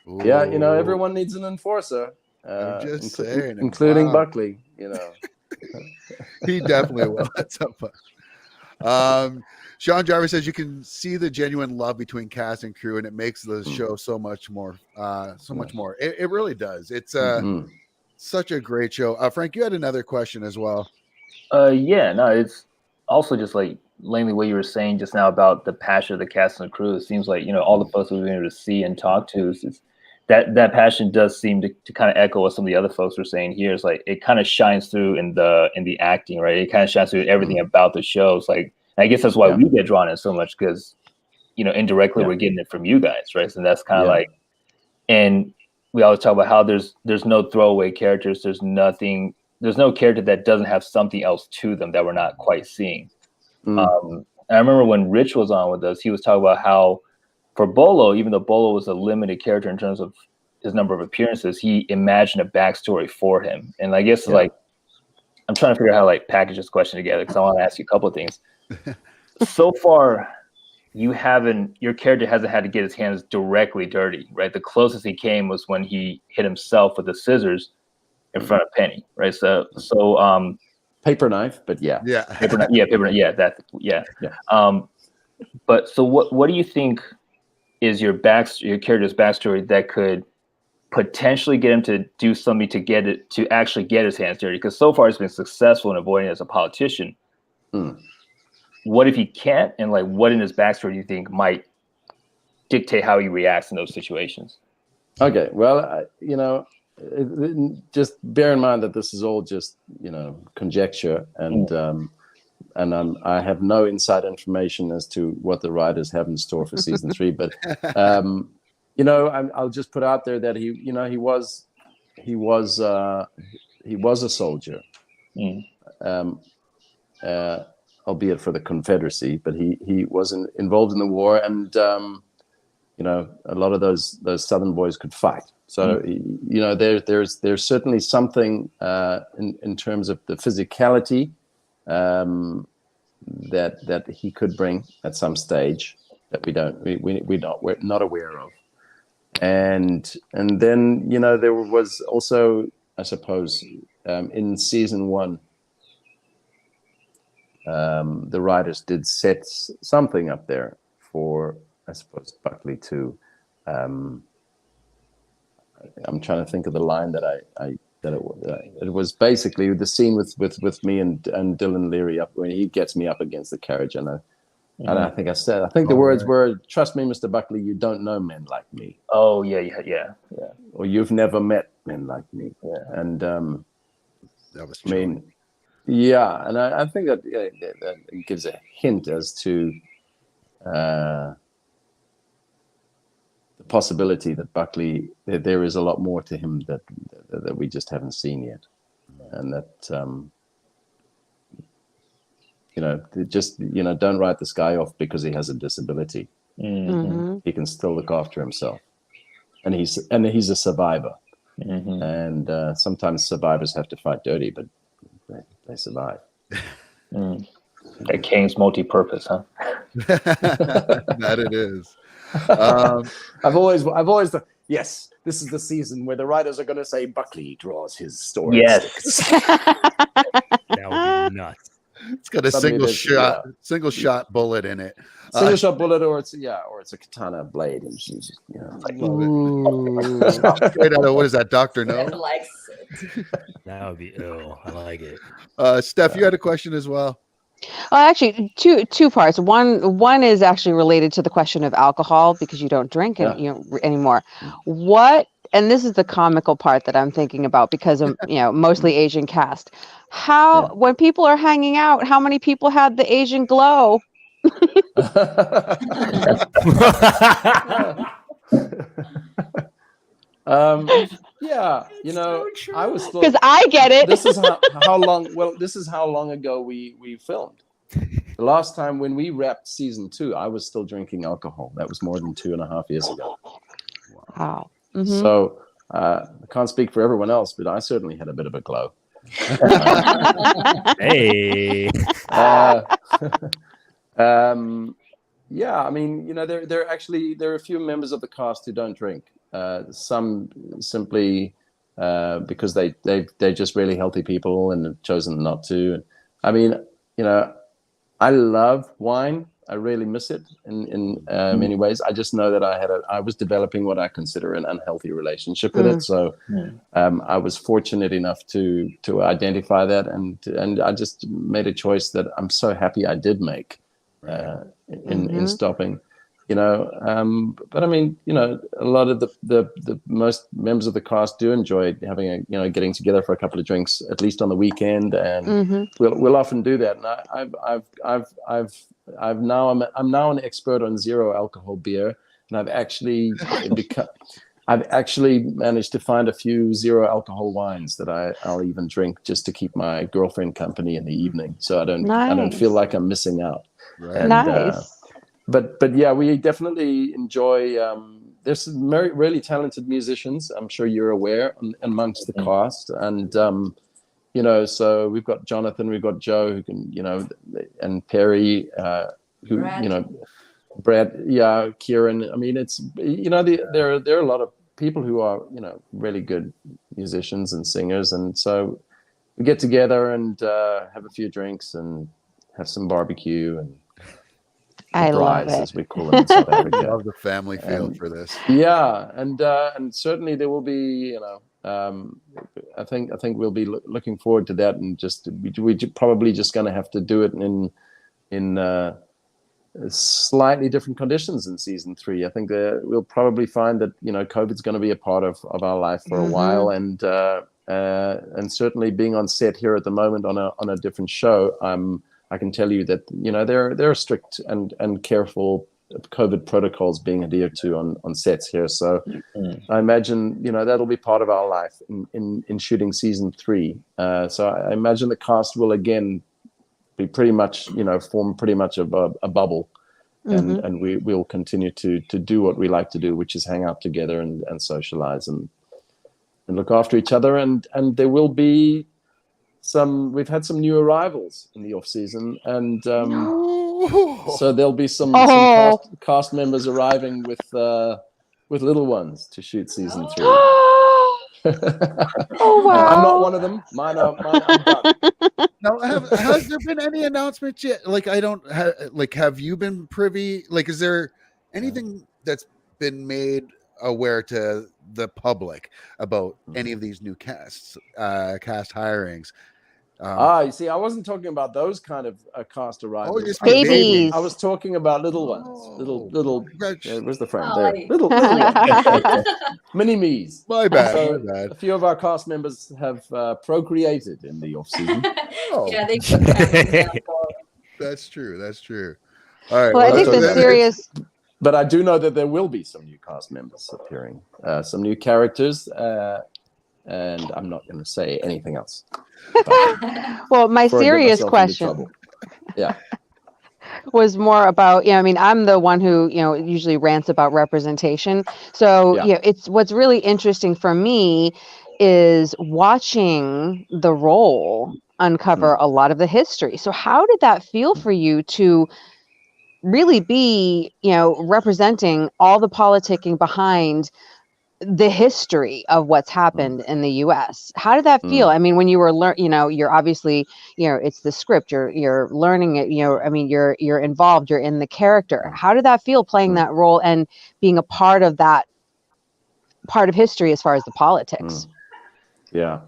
Ooh. Yeah, everyone needs an enforcer. I'm just saying, including wow. Buckley. He definitely will at some point. Sean Jarvis says you can see the genuine love between cast and crew, and it makes the show so much more. It really does. It's such a great show. Frank, you had another question as well. It's also just like Langley, what you were saying just now about the passion of the cast and the crew. It seems like all the folks we've been able to see and talk to, that passion does seem to kind of echo what some of the other folks were saying here. It's like it kind of shines through in the acting, right? It kind of shines through everything about the show. It's like, I guess that's why we get drawn in so much, because indirectly we're getting it from you guys, right? So that's kind of like, and we always talk about how there's no throwaway characters. There's no character that doesn't have something else to them that we're not quite seeing. And I remember when Rich was on with us, he was talking about how for Bolo, even though Bolo was a limited character in terms of his number of appearances, he imagined a backstory for him. And I guess like, I'm trying to figure out how to like package this question together, because I want to ask you a couple of things. So far, your character hasn't had to get his hands directly dirty, right? The closest he came was when he hit himself with the scissors in front of Penny, right? So paper knife, but paper knife, but so what do you think is your character's backstory that could potentially get him to do something to actually get his hands dirty? Because so far he's been successful in avoiding it as a politician. What if he can't? And like, what in his backstory do you think might dictate how he reacts in those situations. Okay, well, just bear in mind that this is all just conjecture, and I have no inside information as to what the writers have in store for season 3. But I'll just put out there that he was a soldier, albeit for the Confederacy, but he wasn't involved in the war, and a lot of those Southern boys could fight. So there's certainly something in terms of the physicality that he could bring at some stage that we're not aware of. And then there was also, I suppose, in season 1, the writers did set something up there for, I suppose, Buckley to. I'm trying to think of the line that it was basically the scene with me and Dylan Leary up when he gets me up against the carriage, and I think the words were, "Trust me, Mr. Buckley, you don't know men like me." Oh yeah. Or you've never met men like me. Yeah. And that was true. Yeah, and I think that gives a hint as to the possibility that Buckley, there is a lot more to him that we just haven't seen yet, and that don't write this guy off because he has a disability. He can still look after himself, and he's a survivor. And sometimes survivors have to fight dirty, but they survive. That Kane's multi-purpose, huh? That it is. I've always thought, yes, this is the season where the writers are going to say Buckley draws his story. Yes. That would be nuts. It's got a single shot bullet in it. Single shot bullet, or it's a katana blade, and she's just, straight out of, what is that, Dr. No? That would be ill. I like it. Steph, you had a question as well. Well, actually, two parts. One is actually related to the question of alcohol, because you don't drink anymore. What, and this is the comical part that I'm thinking about, because of mostly Asian cast. When people are hanging out, how many people had the Asian glow? Yeah, I was because I get it. This is how long. Well, this is how long ago we filmed. The last time when we wrapped season 2, I was still drinking alcohol. That was more than 2.5 years ago. Wow. So I can't speak for everyone else, but I certainly had a bit of a glow. Hey. Yeah, I mean, there are a few members of the cast who don't drink. Some simply because they're just really healthy people and have chosen not to. I mean, I love wine. I really miss it in many ways. I just know that I was developing what I consider an unhealthy relationship with it. So I was fortunate enough to identify that, and I just made a choice that I'm so happy I did make in stopping. But I mean, a lot of the most members of the cast do enjoy having getting together for a couple of drinks, at least on the weekend, and we'll often do that. And I'm now an expert on zero alcohol beer, and I've actually managed to find a few zero alcohol wines that I'll even drink just to keep my girlfriend company in the evening, so I don't feel like I'm missing out. Right. And, Nice. But yeah, we definitely enjoy. There's some really talented musicians. I'm sure you're aware amongst the cast, and so we've got Jonathan, we've got Joe, who can, and Perry, who Brad, Kieran. I mean, it's there are a lot of people who are really good musicians and singers, and so we get together and have a few drinks and have some barbecue and. I love it. As we call them in South Africa. I love the family feel for this. Yeah, and certainly there will be, I think we'll be looking forward to that, and we're probably just going to have to do it in slightly different conditions in season 3. I think we'll probably find that COVID's going to be a part of our life for a while, and certainly being on set here at the moment on a different show, I can tell you that there are strict and careful COVID protocols being adhered to on sets here. So I imagine that'll be part of our life in shooting season 3. So I imagine the cast will again be pretty much form pretty much of a bubble, and we'll continue to do what we like to do, which is hang out together and socialize and look after each other. And there will be we've had some new arrivals in the off season, and so there'll be some cast members arriving with little ones to shoot season 3. Oh wow! I'm not one of them. Mine are done. Now, has there been any announcements yet? Like, have you been privy? Like, is there anything that's been made aware to the public about any of these new cast hirings? You see, I wasn't talking about those kind of cast arrivals. Babies. I was talking about little ones. Little. Where's the frame? There. Hi. Little ones. Mini me's. My bad. So my bad. a few of our cast members have procreated in the off season. Yeah, they keep having That's true. That's true. All right. Well, I think the serious. But I do know that there will be some new cast members appearing, some new characters, and I'm not going to say anything else. Well, my serious question was more about, I'm the one who, usually rants about representation. So, it's what's really interesting for me is watching the role uncover a lot of the history. So how did that feel for you to really be, representing all the politicking behind the history of what's happened in the US? How did that feel? I mean, when you were you're obviously, it's the script, you're learning it, you're involved, you're in the character. How did that feel playing that role and being a part of that part of history as far as the politics? Yeah,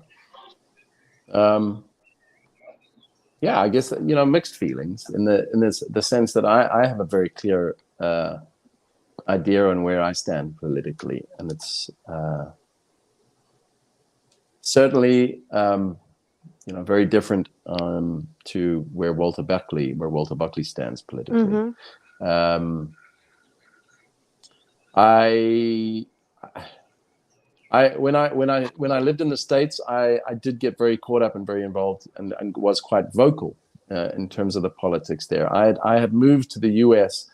I guess mixed feelings in the sense that I have a very clear idea on where I stand politically, and it's certainly very different to where Walter Buckley stands politically. When I lived in the States, I did get very caught up and very involved and was quite vocal in terms of the politics there. I had moved to the US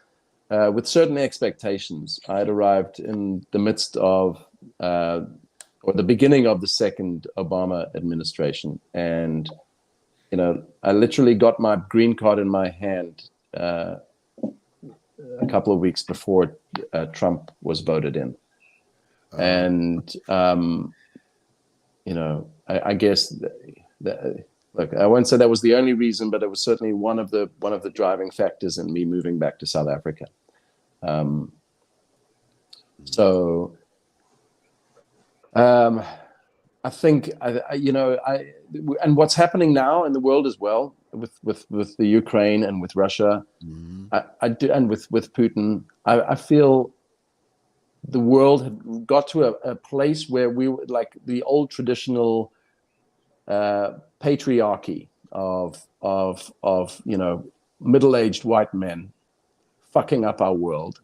with certain expectations. I had arrived in the midst of, or the beginning of the second Obama administration. And, I literally got my green card in my hand a couple of weeks before Trump was voted in. And, I guess, look, I won't say that was the only reason, but it was certainly one of the driving factors in me moving back to South Africa. I think, and what's happening now in the world as well with the Ukraine and with Russia, I do, and with Putin, I feel the world had got to a place where we were like the old traditional patriarchy of middle-aged white men fucking up our world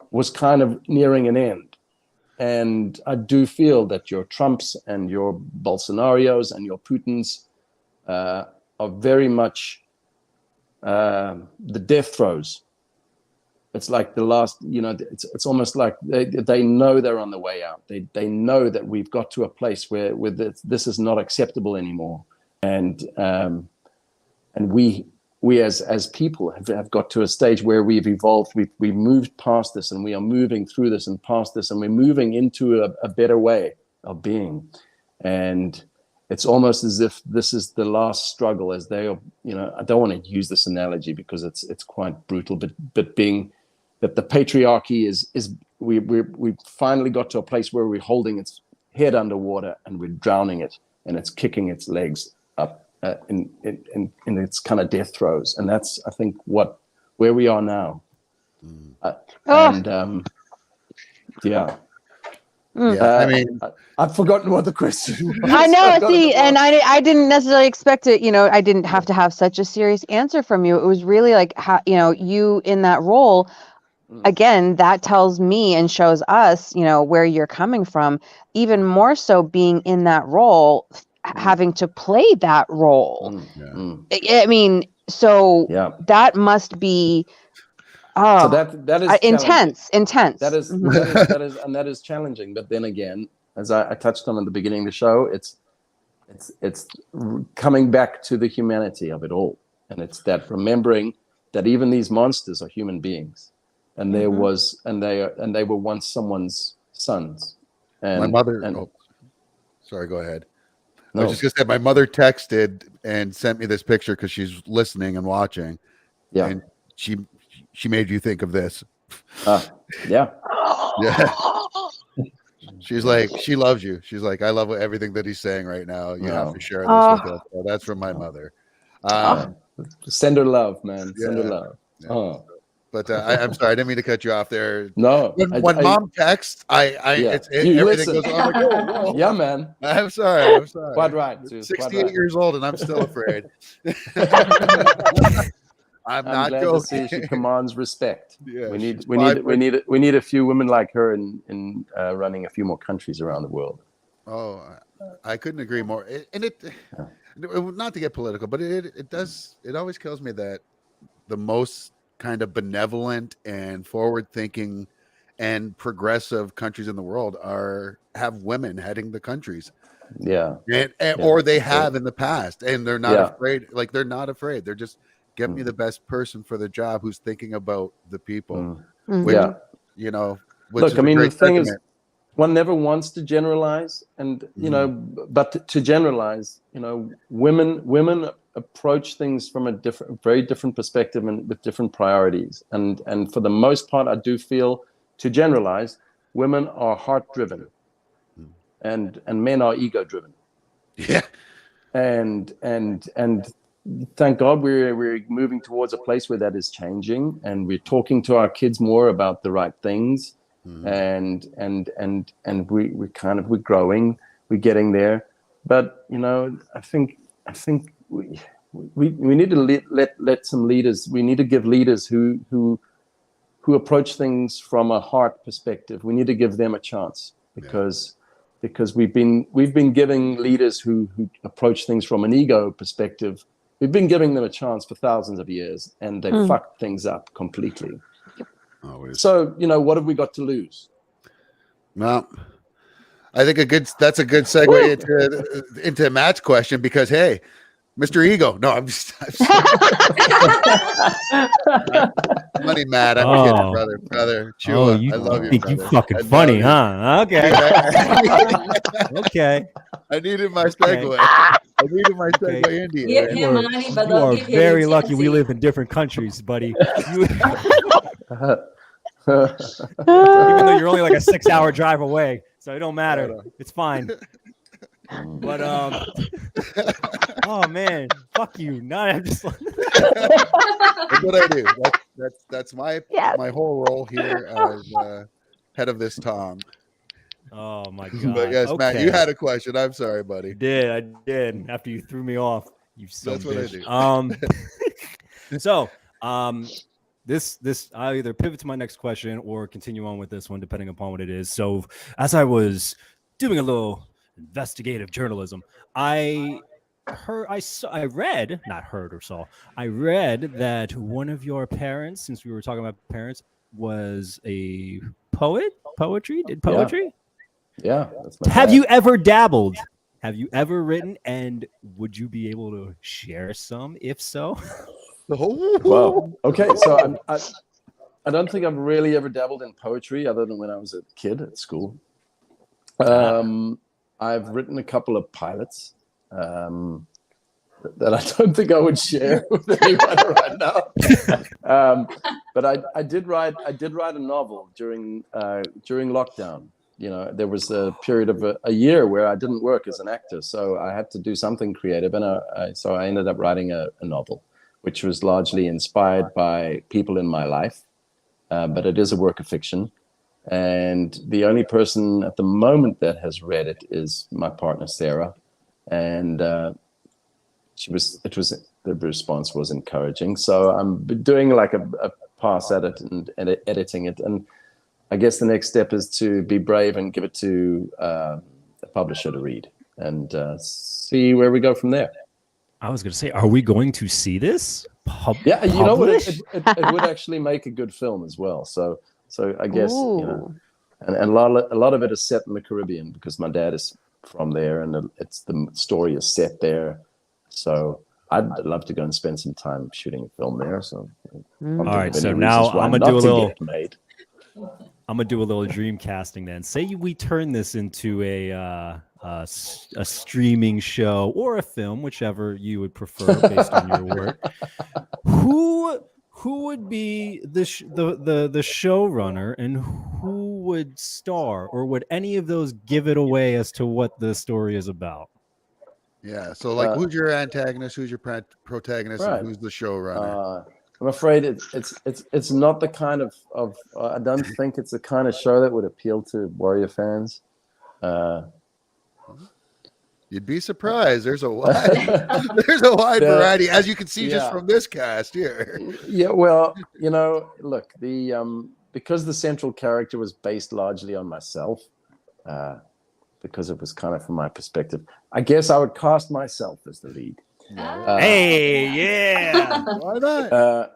was kind of nearing an end. And I do feel that your Trumps and your Bolsonaros and your Putins are very much the death throes. It's like the last, it's almost like they know they're on the way out. They know that we've got to a place where this is not acceptable anymore. And we as people have got to a stage where we've evolved. We've moved past this, and we are moving through this and past this, and we're moving into a better way of being. And it's almost as if this is the last struggle, as they are. I don't want to use this analogy because it's quite brutal, but being that the patriarchy is we've finally got to a place where we're holding its head underwater and we're drowning it, and it's kicking its legs up in its kind of death throes. And that's, I think, what where we are now. And yeah. I mean, I've forgotten what the question was. I know. See, and I didn't necessarily expect it. I didn't have to have such a serious answer from you. It was really like how you in that role. Again, that tells me and shows us, where you're coming from. Even more so, being in that role, having to play that role. I mean, so that must be. So that is intense. That is challenging. But then again, as I touched on at the beginning of the show, it's coming back to the humanity of it all, and it's that remembering that even these monsters are human beings, and they were once someone's sons. And my mother. Sorry, go ahead. No. I was just gonna say my mother texted and sent me this picture because she's listening and watching. Yeah, and she made you think of this. Yeah. She's like, she loves you. She's like, I love everything that he's saying right now. You have to share this with us. So that's from my mother. Send her love, man. Send her love. Yeah. But I'm sorry, I didn't mean to cut you off there. No, when mom texts, everything goes on. Like, oh, yeah, man. I'm sorry. Quite right. 68 years old, and I'm still afraid. I'm not glad joking. to see she commands respect. Yeah, we need a few women like her in running a few more countries around the world. Oh, I couldn't agree more. Not to get political, but it always kills me that the most kind of benevolent and forward-thinking and progressive countries in the world have women heading the countries. Yeah, or they have in the past, and they're not afraid. Like they're not afraid. They're just get me the best person for the job who's thinking about the people. Which, look, I mean, the thing is, one never wants to generalize, and but to generalize, women approach things from a very different perspective and with different priorities. And for the most part, I do feel, to generalize, women are heart-driven, and men are ego-driven. Yeah, and thank God we're moving towards a place where that is changing, and we're talking to our kids more about the right things, and we're growing, we're getting there. But I think we need to let some leaders. We need to give leaders who approach things from a heart perspective. We need to give them a chance because we've been giving leaders who approach things from an ego perspective. We've been giving them a chance for thousands of years, and they've fucked things up completely. Always. So, what have we got to lose? Well, I think that's a good segue into Matt's question, because hey, Mr. Ego. No, I'm money, Matt. I'm kidding, brother. Chua, I love you. Think brother. You fucking funny, huh? Okay. Okay. I needed my segue. Into Give him money, but You don't are give him very lucky we intimacy. live in different countries, buddy. Even though you're only like a 6-hour drive away, so it don't matter. It's fine. But oh man, fuck you. No, I'm just like That's what I do. That's my whole role here as head of this Tom. oh my god. But yes, okay. Matt, you had a question. I'm sorry, buddy. I did. After you threw me off, you son That's of a what I bitch. So this I'll either pivot to my next question or continue on with this one, depending upon what it is. So as I was doing a little investigative journalism, I read that one of your parents, since we were talking about parents, was a did poetry. Yeah. Have you ever dabbled? Have you ever written? And would you be able to share some? If so, well, okay. So I don't think I've really ever dabbled in poetry, other than when I was a kid at school. I've written a couple of pilots that I don't think I would share with anyone right now. But I did write a novel during lockdown. There was a period of a year where I didn't work as an actor, so I had to do something creative, and so I ended up writing a novel which was largely inspired by people in my life, but it is a work of fiction. And the only person at the moment that has read it is my partner, Sarah. And the response was encouraging. So I'm doing like a pass at it and editing it. And I guess the next step is to be brave and give it to a publisher to read and see where we go from there. I was going to say, are we going to see this? Yeah, you know what? It would actually make a good film as well. So I guess, and a lot of it is set in the Caribbean because my dad is from there, and the story is set there. So I'd love to go and spend some time shooting a film there. So all right, so now I'm gonna do a little dream casting then. Say we turn this into a streaming show or a film, whichever you would prefer based on your work. Who would be the showrunner, and who would star, or would any of those give it away as to what the story is about? Yeah, so like, who's your antagonist, who's your protagonist, right. and who's the showrunner? I'm afraid it's not the kind of I don't think it's the kind of show that would appeal to Warrior fans. You'd be surprised. There's a wide variety, as you can see just from this cast here. Yeah, well, look, because the central character was based largely on myself, because it was kind of from my perspective, I guess I would cast myself as the lead. Hey, yeah. Why not?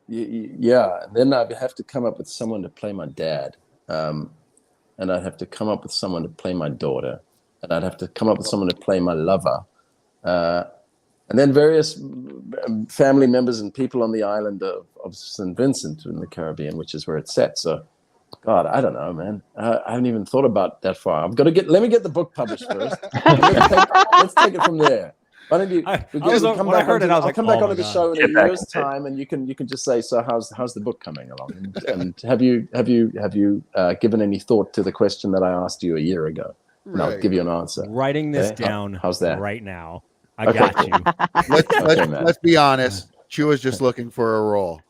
Yeah, and then I'd have to come up with someone to play my dad, and I'd have to come up with someone to play my daughter, and I'd have to come up with someone to play my lover, and then various family members and people on the island of St. Vincent in the Caribbean, which is where it's set. So, God, I don't know, man. I haven't even thought about that far. I've got to let me get the book published first. Let's take it from there. Why don't you? I'll come back onto the show in a year's time, and you can just say, so how's the book coming along? And have you given any thought to the question that I asked you a year ago? And I'll give you an answer. Writing this down. How's that right now? I got you. Let's be honest. Chua's just looking for a role.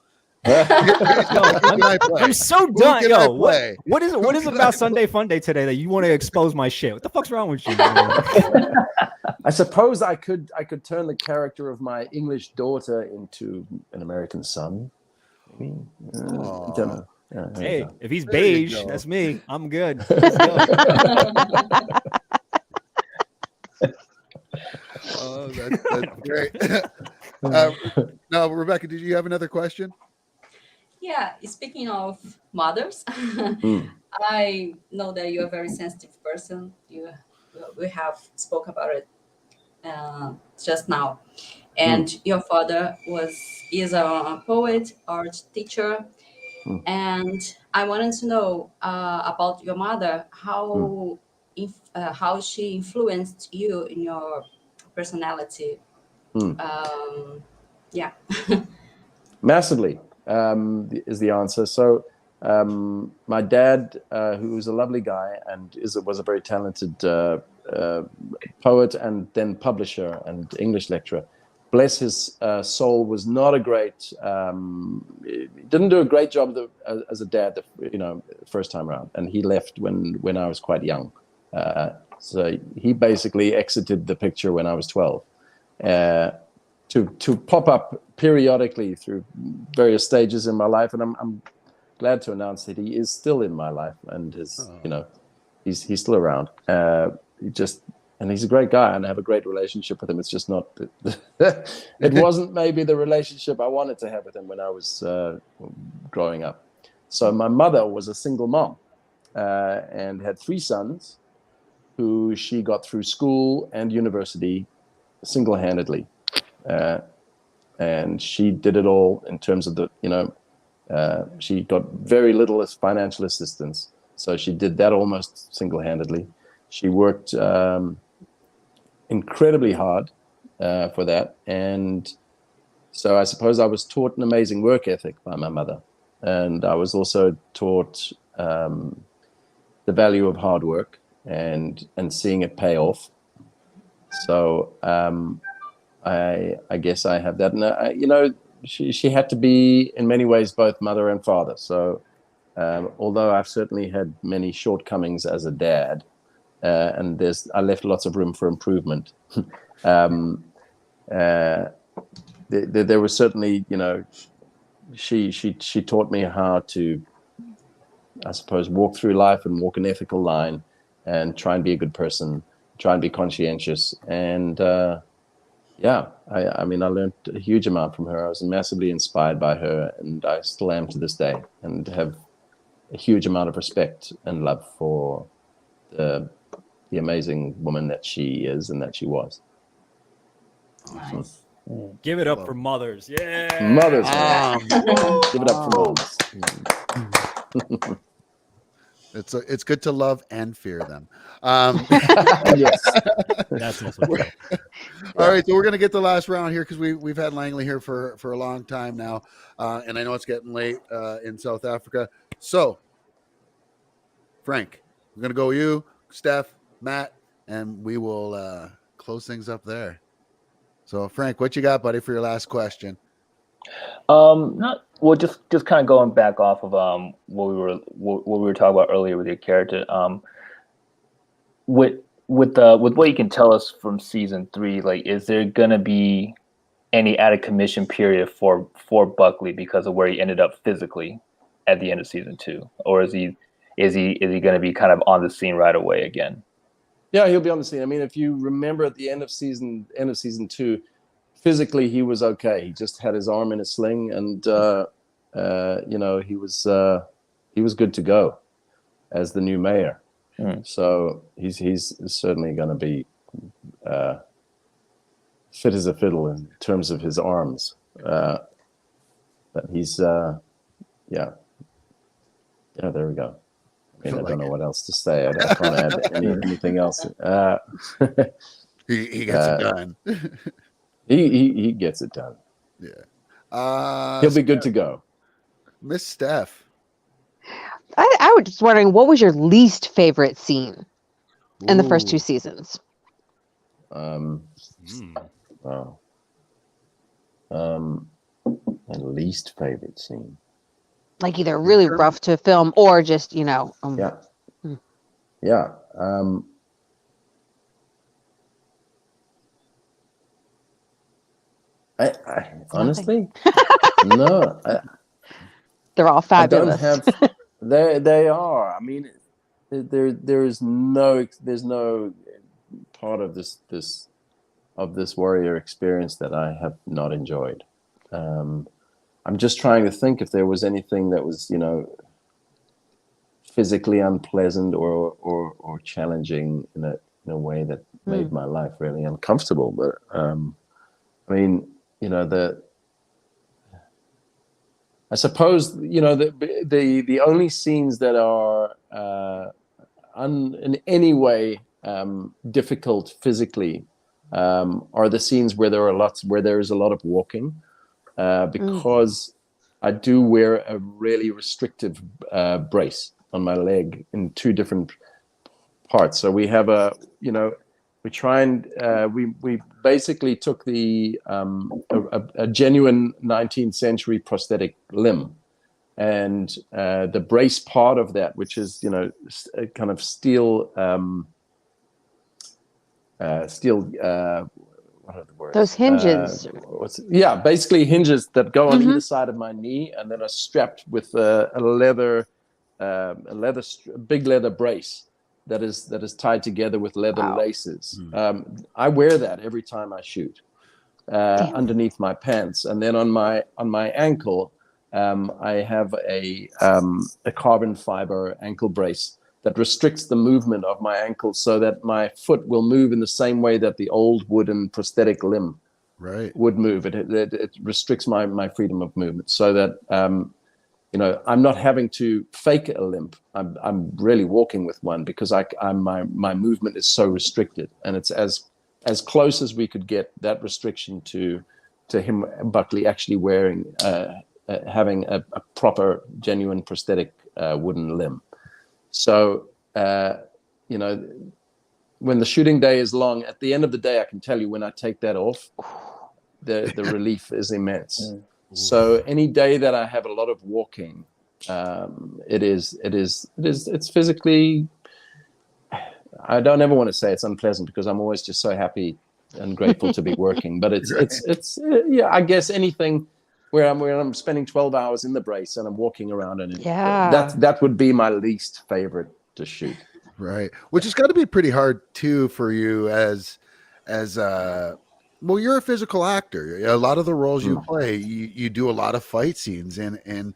I'm so done. Yo, what is it about Sunday Fun Day today that you want to expose my shit? What the fuck's wrong with you? I suppose I could turn the character of my English daughter into an American son. I don't know. Yeah, hey, if he's beige, that's me. I'm good. Oh, that's great. Now, Rebecca, did you have another question? Yeah, speaking of mothers, I know that you're a very sensitive person. We have spoke about it just now, and your father is a poet, art teacher, and I wanted to know about your mother, how she influenced you in your personality. Yeah, massively. Is the answer. So my dad, who was a lovely guy and was a very talented poet and then publisher and English lecturer, bless his soul, was not a great, didn't do a great job as a dad, first time around. And he left when I was quite young. So he basically exited the picture when I was 12. To pop up periodically through various stages in my life, and I'm glad to announce that he is still in my life, and he's still around. And he's a great guy, and I have a great relationship with him. It's just not it wasn't maybe the relationship I wanted to have with him when I was growing up. So my mother was a single mom and had 3 sons who she got through school and university single-handedly. And she did it all in terms of she got very little as financial assistance. So she did that almost single-handedly. She worked incredibly hard for that. And so I suppose I was taught an amazing work ethic by my mother. And I was also taught the value of hard work and seeing it pay off. So I guess I have that. And she had to be in many ways both mother and father. So although I've certainly had many shortcomings as a dad, and I left lots of room for improvement. There was certainly, she taught me how to, I suppose, walk through life and walk an ethical line and try and be a good person, try and be conscientious. And I learned a huge amount from her. I was massively inspired by her, and I still am to this day, and have a huge amount of respect and love for the amazing woman that she is and that she was. Nice. Give it up for mothers. Yeah. Mothers. Give it up for mothers. It's good to love and fear them. Yes. That's also true. All right, so we're gonna get the last round here because we've had Langley here for a long time now, and I know it's getting late in South Africa. So, Frank, we're gonna go you, Steph, Matt, and we will close things up there. So, Frank, what you got, buddy, for your last question? Just kind of going back off of what we were talking about earlier with your character. With what you can tell us from season 3, like, is there gonna be any out of commission period for Buckley because of where he ended up physically at the end of season 2, or is he gonna be kind of on the scene right away again? Yeah, he'll be on the scene. I mean, if you remember at the end of season 2, physically he was okay. He just had his arm in a sling, and he was good to go as the new mayor. So he's certainly going to be fit as a fiddle in terms of his arms. But he's there we go. I don't know what else to say. I can't add anything else. He gets it done. He gets it done. Yeah. He'll be good to go. Miss Steph. I was just wondering, what was your least favorite scene in the first 2 seasons? My least favorite scene. Like either really rough to film or just, Yeah. I honestly, no. They're all fabulous. I don't have. They are. I mean, there's no part of this warrior experience that I have not enjoyed. I'm just trying to think if there was anything that was, physically unpleasant or challenging in a way that made my life really uncomfortable. But I mean, I suppose the only scenes that are in any way difficult physically are the scenes where there is a lot of walking, because I do wear a really restrictive brace on my leg in 2 different parts. So we have we try and we basically took a genuine 19th century prosthetic limb, and the brace part of that, which is a kind of steel what are the words? Those hinges. Basically hinges that go on either side of my knee, and then are strapped with a big leather brace that is tied together with leather laces. I wear that every time I shoot underneath my pants, and then on my ankle, I have a carbon fiber ankle brace that restricts the movement of my ankle so that my foot will move in the same way that the old wooden prosthetic limb would move. It restricts my freedom of movement so that I'm not having to fake a limp. I'm really walking with one because my movement is so restricted, and it's as close as we could get that restriction to him, Buckley, actually wearing having a proper genuine prosthetic wooden limb. So when the shooting day is long, at the end of the day, I can tell you when I take that off, the relief is immense. So any day that I have a lot of walking, it's physically. I don't ever want to say it's unpleasant because I'm always just so happy and grateful to be working. But it's yeah. I guess anything where I'm spending 12 hours in the brace and I'm walking around in it. Yeah. That would be my least favorite to shoot. Right. Which has got to be pretty hard too for you as well, you're a physical actor. A lot of the roles you play, you do a lot of fight scenes and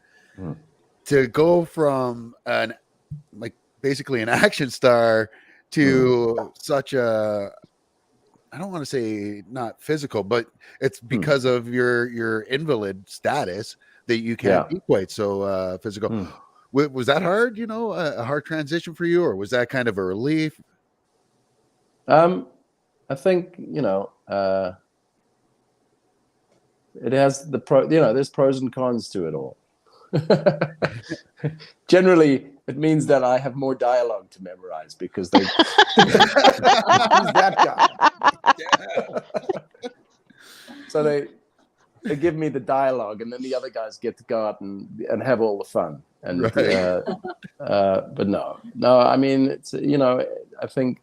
to go from basically an action star to such a, I don't want to say not physical, but it's because of your invalid status that you can't be quite so physical. Was that hard, a hard transition for you, or was that kind of a relief? I think, it has there's pros and cons to it all. Generally, it means that I have more dialogue to memorize because who's that guy? So they give me the dialogue, and then the other guys get to go out and have all the fun. And but no, I mean, it's I think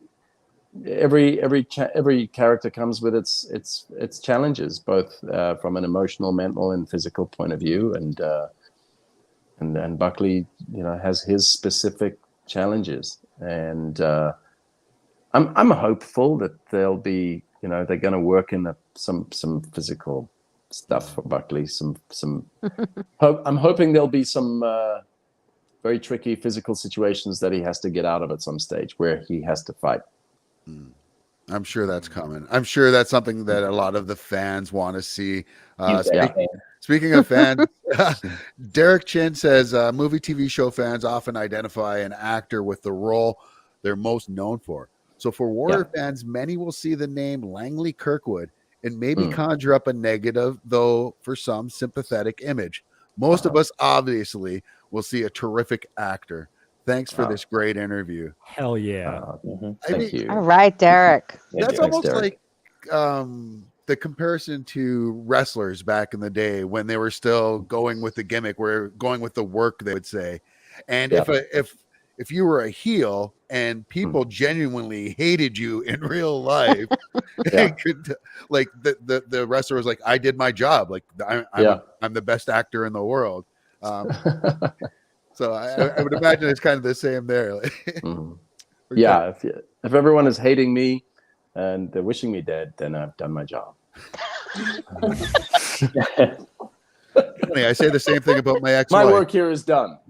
every character comes with its challenges, both from an emotional, mental, and physical point of view, and Buckley, has his specific challenges, and I'm hopeful that they'll be, they're going to work in some physical stuff for Buckley. I'm hoping there'll be some very tricky physical situations that he has to get out of at some stage where he has to fight. I'm sure that's coming. I'm sure that's something that a lot of the fans want to see. Speaking of fans, Derek Chin says movie TV show fans often identify an actor with the role they're most known for. So for Warrior fans, many will see the name Langley Kirkwood and maybe conjure up a negative, though for some, sympathetic image. Most of us obviously will see a terrific actor. Thanks for this great interview. Hell yeah. Thank you. All right, Derek. That's almost like the comparison to wrestlers back in the day when they were still going with the gimmick, where going with the work, they would say. And if you were a heel and people genuinely hated you in real life, like the wrestler was like, I did my job. Like I'm the best actor in the world. So I would imagine it's kind of the same there. Yeah, if everyone is hating me and they're wishing me dead, then I've done my job. Funny, I say the same thing about my ex-wife. My work here is done.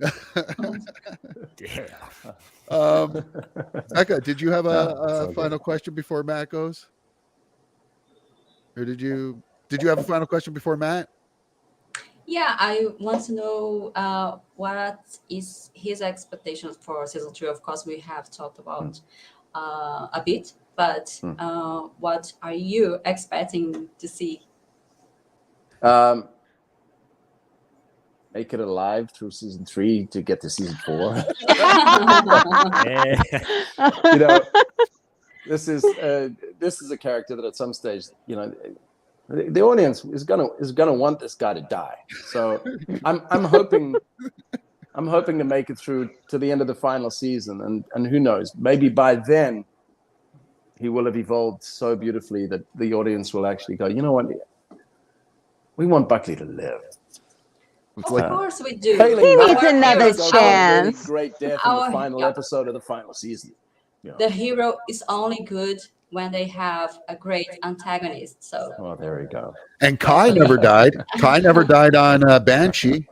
Damn. Becca, did you have a final question before Matt goes? Or did you have a final question before Matt? Yeah, I want to know what is his expectations for season 2. Of course, we have talked about a bit, but what are you expecting to see? Make it alive through season 3 to get to season 4. This is a character that at some stage, the audience is gonna want this guy to die. So I'm hoping to make it through to the end of the final season, and who knows, maybe by then he will have evolved so beautifully that the audience will actually go, you know what, we want Buckley to live. Of course we do. He needs another chance. Great death in the final episode of the final season. The hero is only good when they have a great antagonist. So there we go. And Kai never died. Kai never died on Banshee.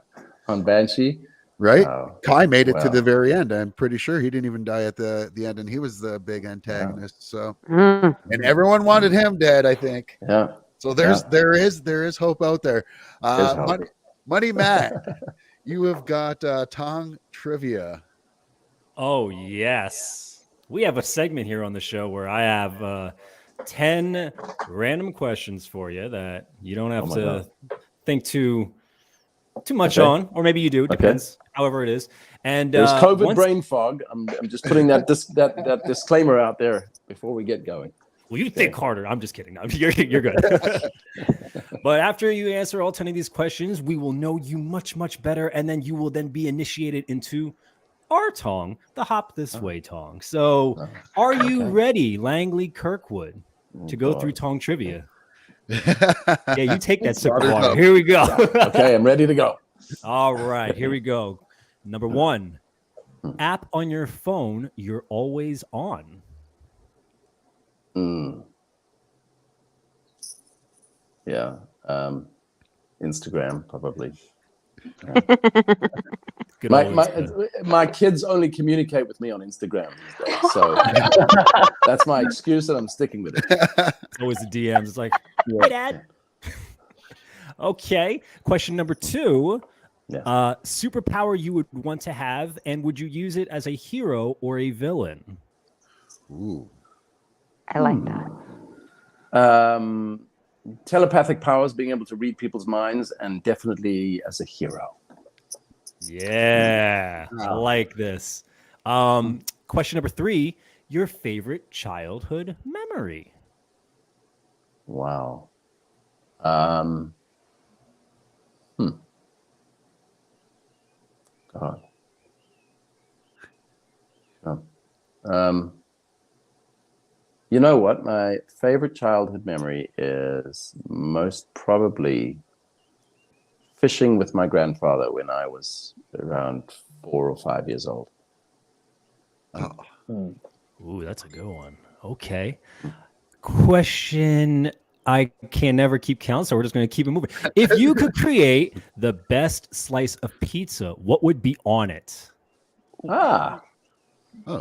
On Banshee, right? Kai made it to the very end. I'm pretty sure he didn't even die at the end, and he was the big antagonist. So, and everyone wanted him dead, I think. Yeah. So there is hope out there. Money Matt, you have got Tong trivia. Oh yes, we have a segment here on the show where I have 10 random questions for you that you don't have to think too much on, or maybe you do. It depends. However it is. And there's COVID brain fog. I'm just putting that disclaimer out there before we get going. Well, you think harder. I'm just kidding. No, you're good. But after you answer all 10 of these questions, we will know you much, much better. And then you will then be initiated into our tong, the Hop This Way tong. So are you ready, Langley Kirkwood, to go through tong trivia? Yeah, you take that sip of water. Here we go. Okay, I'm ready to go. All right, here we go. Number 1, app on your phone you're always on. Yeah. Instagram, probably. My kids only communicate with me on Instagram these days, so that's my excuse, and I'm sticking with it. It's always the DMs. It's like, hey, Dad. Okay. Question number 2. Superpower you would want to have, and would you use it as a hero or a villain? Ooh. I like that. Telepathic powers, being able to read people's minds, and definitely as a hero. Yeah, I like this. Question number 3, your favorite childhood memory. Wow. God. You know what? My favorite childhood memory is most probably fishing with my grandfather when I was around 4 or 5 years old. Ooh, that's a good one. Okay. Question I can never keep count, so we're just going to keep it moving. If you could create the best slice of pizza, what would be on it?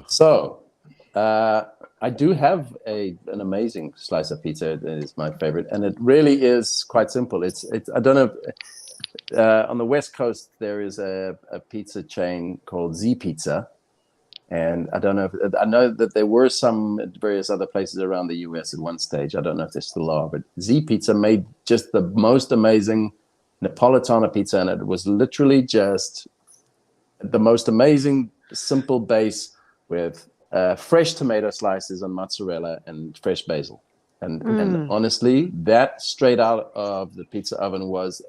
So I do have an amazing slice of pizza. It is my favorite, and it really is quite simple. It's I don't know. On the West Coast, there is a pizza chain called Z Pizza, and I don't know. I know that there were some at various other places around the U.S. at one stage. I don't know if there still are, but Z Pizza made just the most amazing Napolitana pizza, and it was literally just the most amazing simple base with fresh tomato slices and mozzarella and fresh basil. And honestly, that straight out of the pizza oven was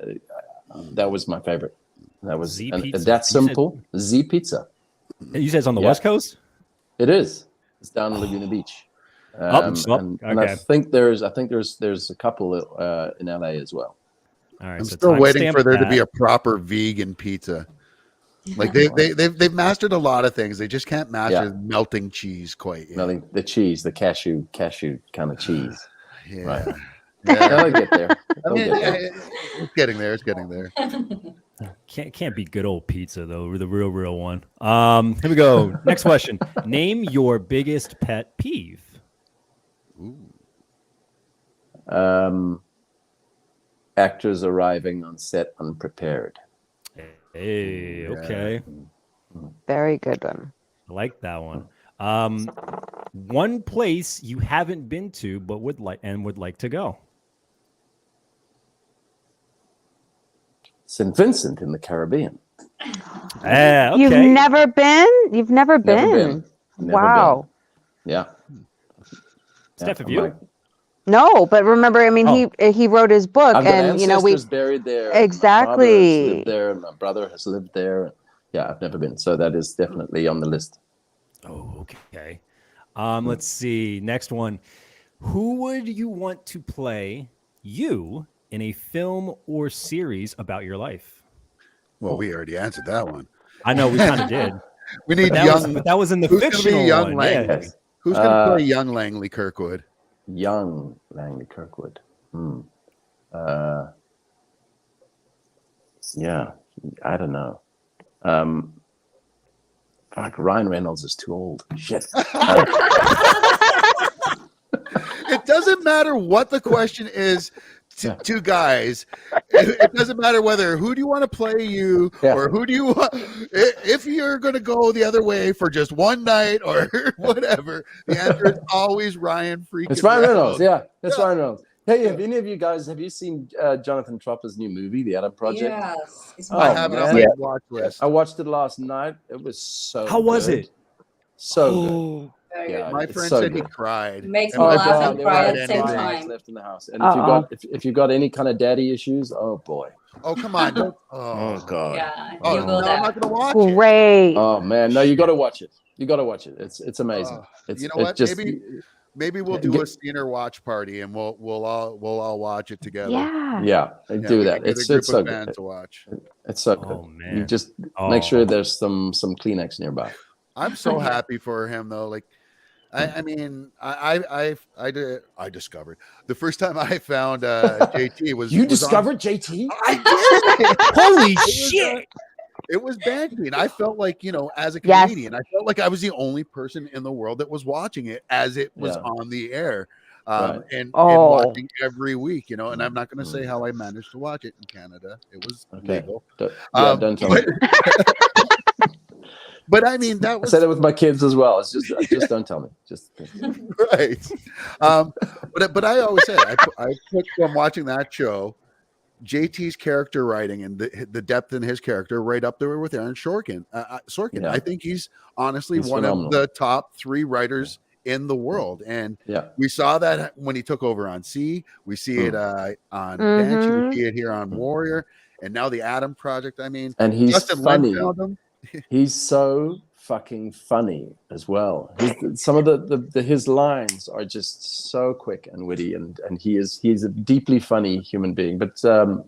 that was my favorite. That was that simple. Z Pizza. You said it's on the West Coast? It is. It's down in Laguna Beach. And I think there's a couple in LA as well. All right, I'm still waiting for there to be a proper vegan pizza. Like they've mastered a lot of things. They just can't master melting cheese quite yet. Melting the cheese, the cashew kind of cheese. Yeah. Right. They'll get there. It's getting there. It's getting there. Can't be good old pizza though. The real one. Here we go. Next question. Name your biggest pet peeve. Actors arriving on set unprepared. Hey, okay. Very good one. I like that one. One place you haven't been to but would like to go. St. Vincent in the Caribbean. Okay. You've never been? You've never been? Wow. Been. Yeah. Steph, have you? No, but remember, I mean, he wrote his book, and we buried there. Exactly. My lived there. My brother has lived there. Yeah, I've never been, so that is definitely on the list. Oh, okay. Let's see. Next one. Who would you want to play you in a film or series about your life? Well, we already answered that one. I know we kind of did. We need but that was in the fictional young one. Langley? Yes. Who's going to play young Langley Kirkwood? Young Langley Kirkwood. Yeah, I don't know. Ryan Reynolds is too old. Shit. It doesn't matter what the question is to guys. It doesn't matter who do you want to play you or who do you want. If you're going to go the other way for just one night or whatever, the answer is always Ryan freaking It's Ryan Reynolds. Yeah, it's Ryan Reynolds. Hey, have any of you guys, have you seen Jonathan Tropper's new movie, The Adam Project? Yes. I have it on my watch list. I watched it last night. It was so How was it? So good. Very Yeah, good. My it's friend so said he good. cried. Makes And me my laugh friend and there cry were at the same no time. lights left in the house. And if you got any kind of daddy issues, oh boy. Oh, come on. Don't. Oh God. Yeah, Oh, you no, go I'm there. not going to watch it. Great. Oh man, no, you got to watch it. You got to watch it. It's amazing. It's You know it what? just Maybe we'll do a Scener watch party and we'll all watch it together. Yeah. yeah, Yeah, do we that. can get a It's group so of good. fans to watch. It's so Oh good. man. You just make Oh. sure there's some Kleenex nearby. I'm so happy for him though. Like, I mean, I discovered the first time I found JT was JT? I did. Holy It was, shit! It was Banshee, and I felt like, as a Yes. Canadian, I felt like I was the only person in the world that was watching it as it was Yeah. on the air, Right. and Oh. watching every week, and I'm not going to say how I managed to watch it in Canada. It was legal. Don't tell me. But I mean, that I was say that with my kids as well. It's just don't tell me. Just right. But I always say I put from watching that show, JT's character writing and the depth in his character right up there with Aaron Sorkin. Yeah. I think he's honestly He's one phenomenal. of the top 3 writers in the world, and Yeah. we saw that when he took over on C. We see it on Mhm. Banshee. We see it here on Warrior, and now the Adam Project. I mean, And he's Justin funny. Lin found him. He's so fucking funny as well. Some of the his lines are just so quick and witty, and he's a deeply funny human being. But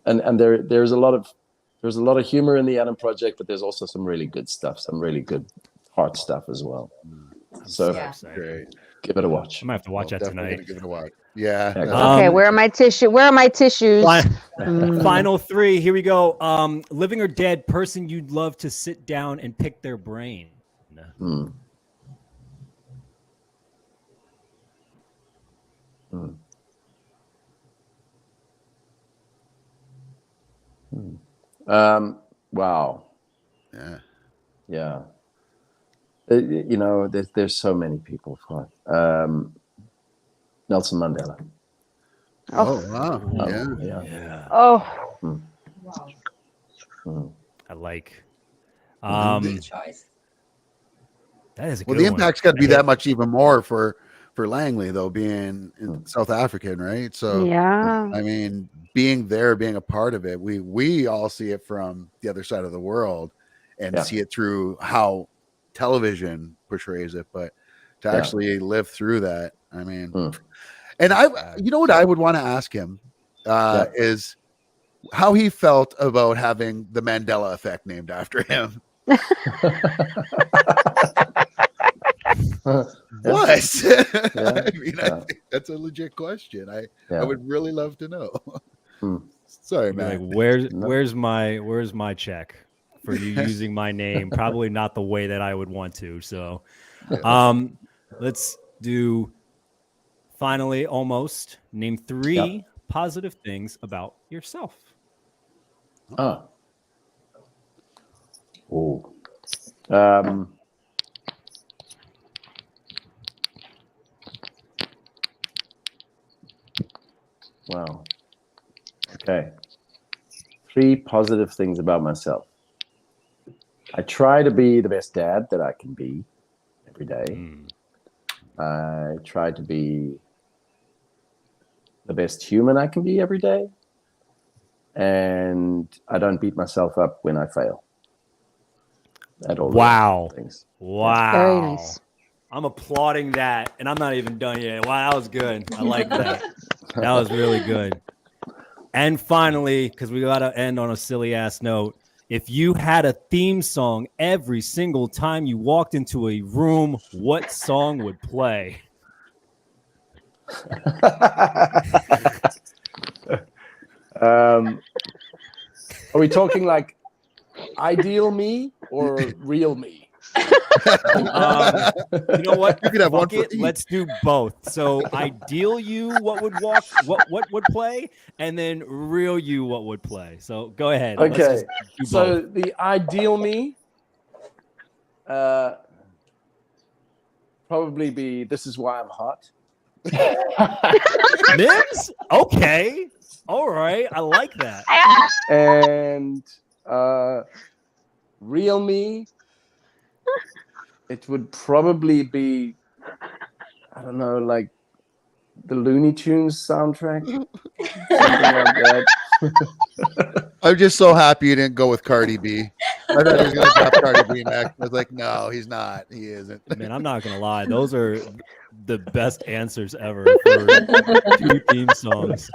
and there's a lot of humor in the Adam Project, but there's also some really good stuff, some really good heart stuff as well. So Yeah. Great. give it a watch. I might have to watch that Definitely tonight. gonna give it a watch. Yeah. Yeah, that's- Okay, where are my tissue? Where are my tissues? Final 3. Here we go. Living or dead person you'd love to sit down and pick their brain. Hmm. Wow. Yeah. Yeah. There's so many people. Nelson Mandela. Oh wow. Yeah. Oh, Wow. I like. Good choice. That is a Well, good the one. impact's got to be that much even more for Langley, though, being in South African, right? So, yeah. I mean, being there, being a part of it, we all see it from the other side of the world and Yeah. see it through how television portrays it, but to actually live through that, I mean, and you know what I would want to ask him is how he felt about having the Mandela effect named after him. What? I mean, I think that's a legit question. I would really love to know. Sorry, Be man. like, where's my check for you using my name? Probably not the way that I would want to. So, let's do. Finally, almost name 3 positive things about yourself. Oh. Wow. Okay. 3 positive things about myself. I try to be the best dad that I can be every day. I try to be the best human I can be every day. And I don't beat myself up when I fail. At all. Wow. Things. Wow. Very nice. I'm applauding that, and I'm not even done yet. Wow, that was good. I like that. That was really good. And finally, because we got to end on a silly ass note, if you had a theme song every single time you walked into a room, what song would play? Are we talking like ideal me or real me? You know what? You could have one Fuck for it. each. Let's do both. So ideal you, what would play, and then real you, what would play. So go ahead. Let's Okay. just do So both. the ideal me probably be This Is Why I'm Hot. Mims? Okay. All right. I like that. And real me, it would probably be I don't know, like the Looney Tunes soundtrack, something like that. I'm just so happy you didn't go with Cardi B. I thought he was going to drop Cardi B next. I was like, no, he's not. He isn't. Man, I'm not gonna lie; those are the best answers ever for 2 theme songs.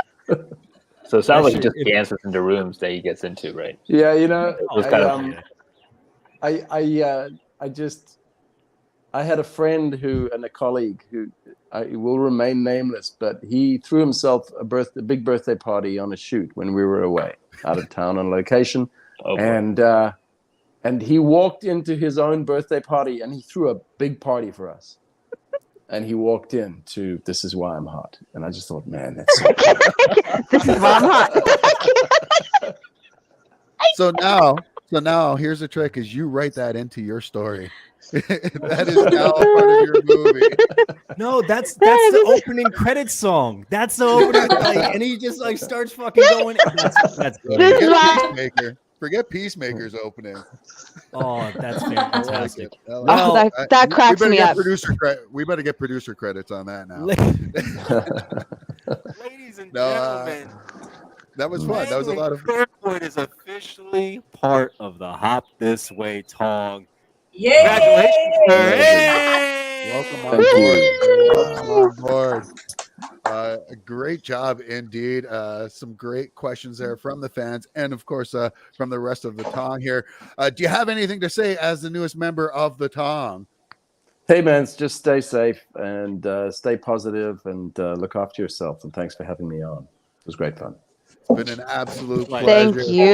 So it sounds like he That just shit- dances into rooms that he gets into, right? Yeah, you know, Those kind of I had a friend and a colleague who will remain nameless, but he threw himself a big birthday party on a shoot when we were away out of town on location, and he walked into his own birthday party and he threw a big party for us. And he walked in to "This Is Why I'm Hot," and I just thought, man, that's so cool. This is why I'm hot. So now here's the trick: is you write that into your story. That is now a part of your movie. No, that's the opening credits song. That's the opening, and he just like starts fucking going. That's good. This is why. Forget Peacemaker's opening. Oh, that's fantastic. Oh, that cracks me up. We better get producer credits on that now. Ladies and No, gentlemen, that was fun. That was a lot of fun. Kirkwood is officially part of the Hop This Way Tong. Yeah. Congratulations, sir. Hey! Welcome Thank you. Welcome on board. A great job indeed. Some great questions there from the fans and, of course, from the rest of the Tong here. Do you have anything to say as the newest member of the Tong? Hey, man, just stay safe and stay positive and look after yourself. And thanks for having me on. It was great fun. It's been an absolute pleasure. Thank you.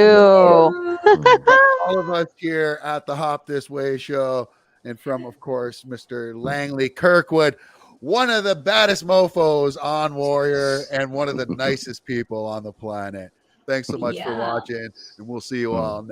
All of us here at the Hop This Way show, and from, of course, Mr. Langley Kirkwood, one of the baddest mofos on Warrior and one of the nicest people on the planet. Thanks so much for watching, and we'll see you all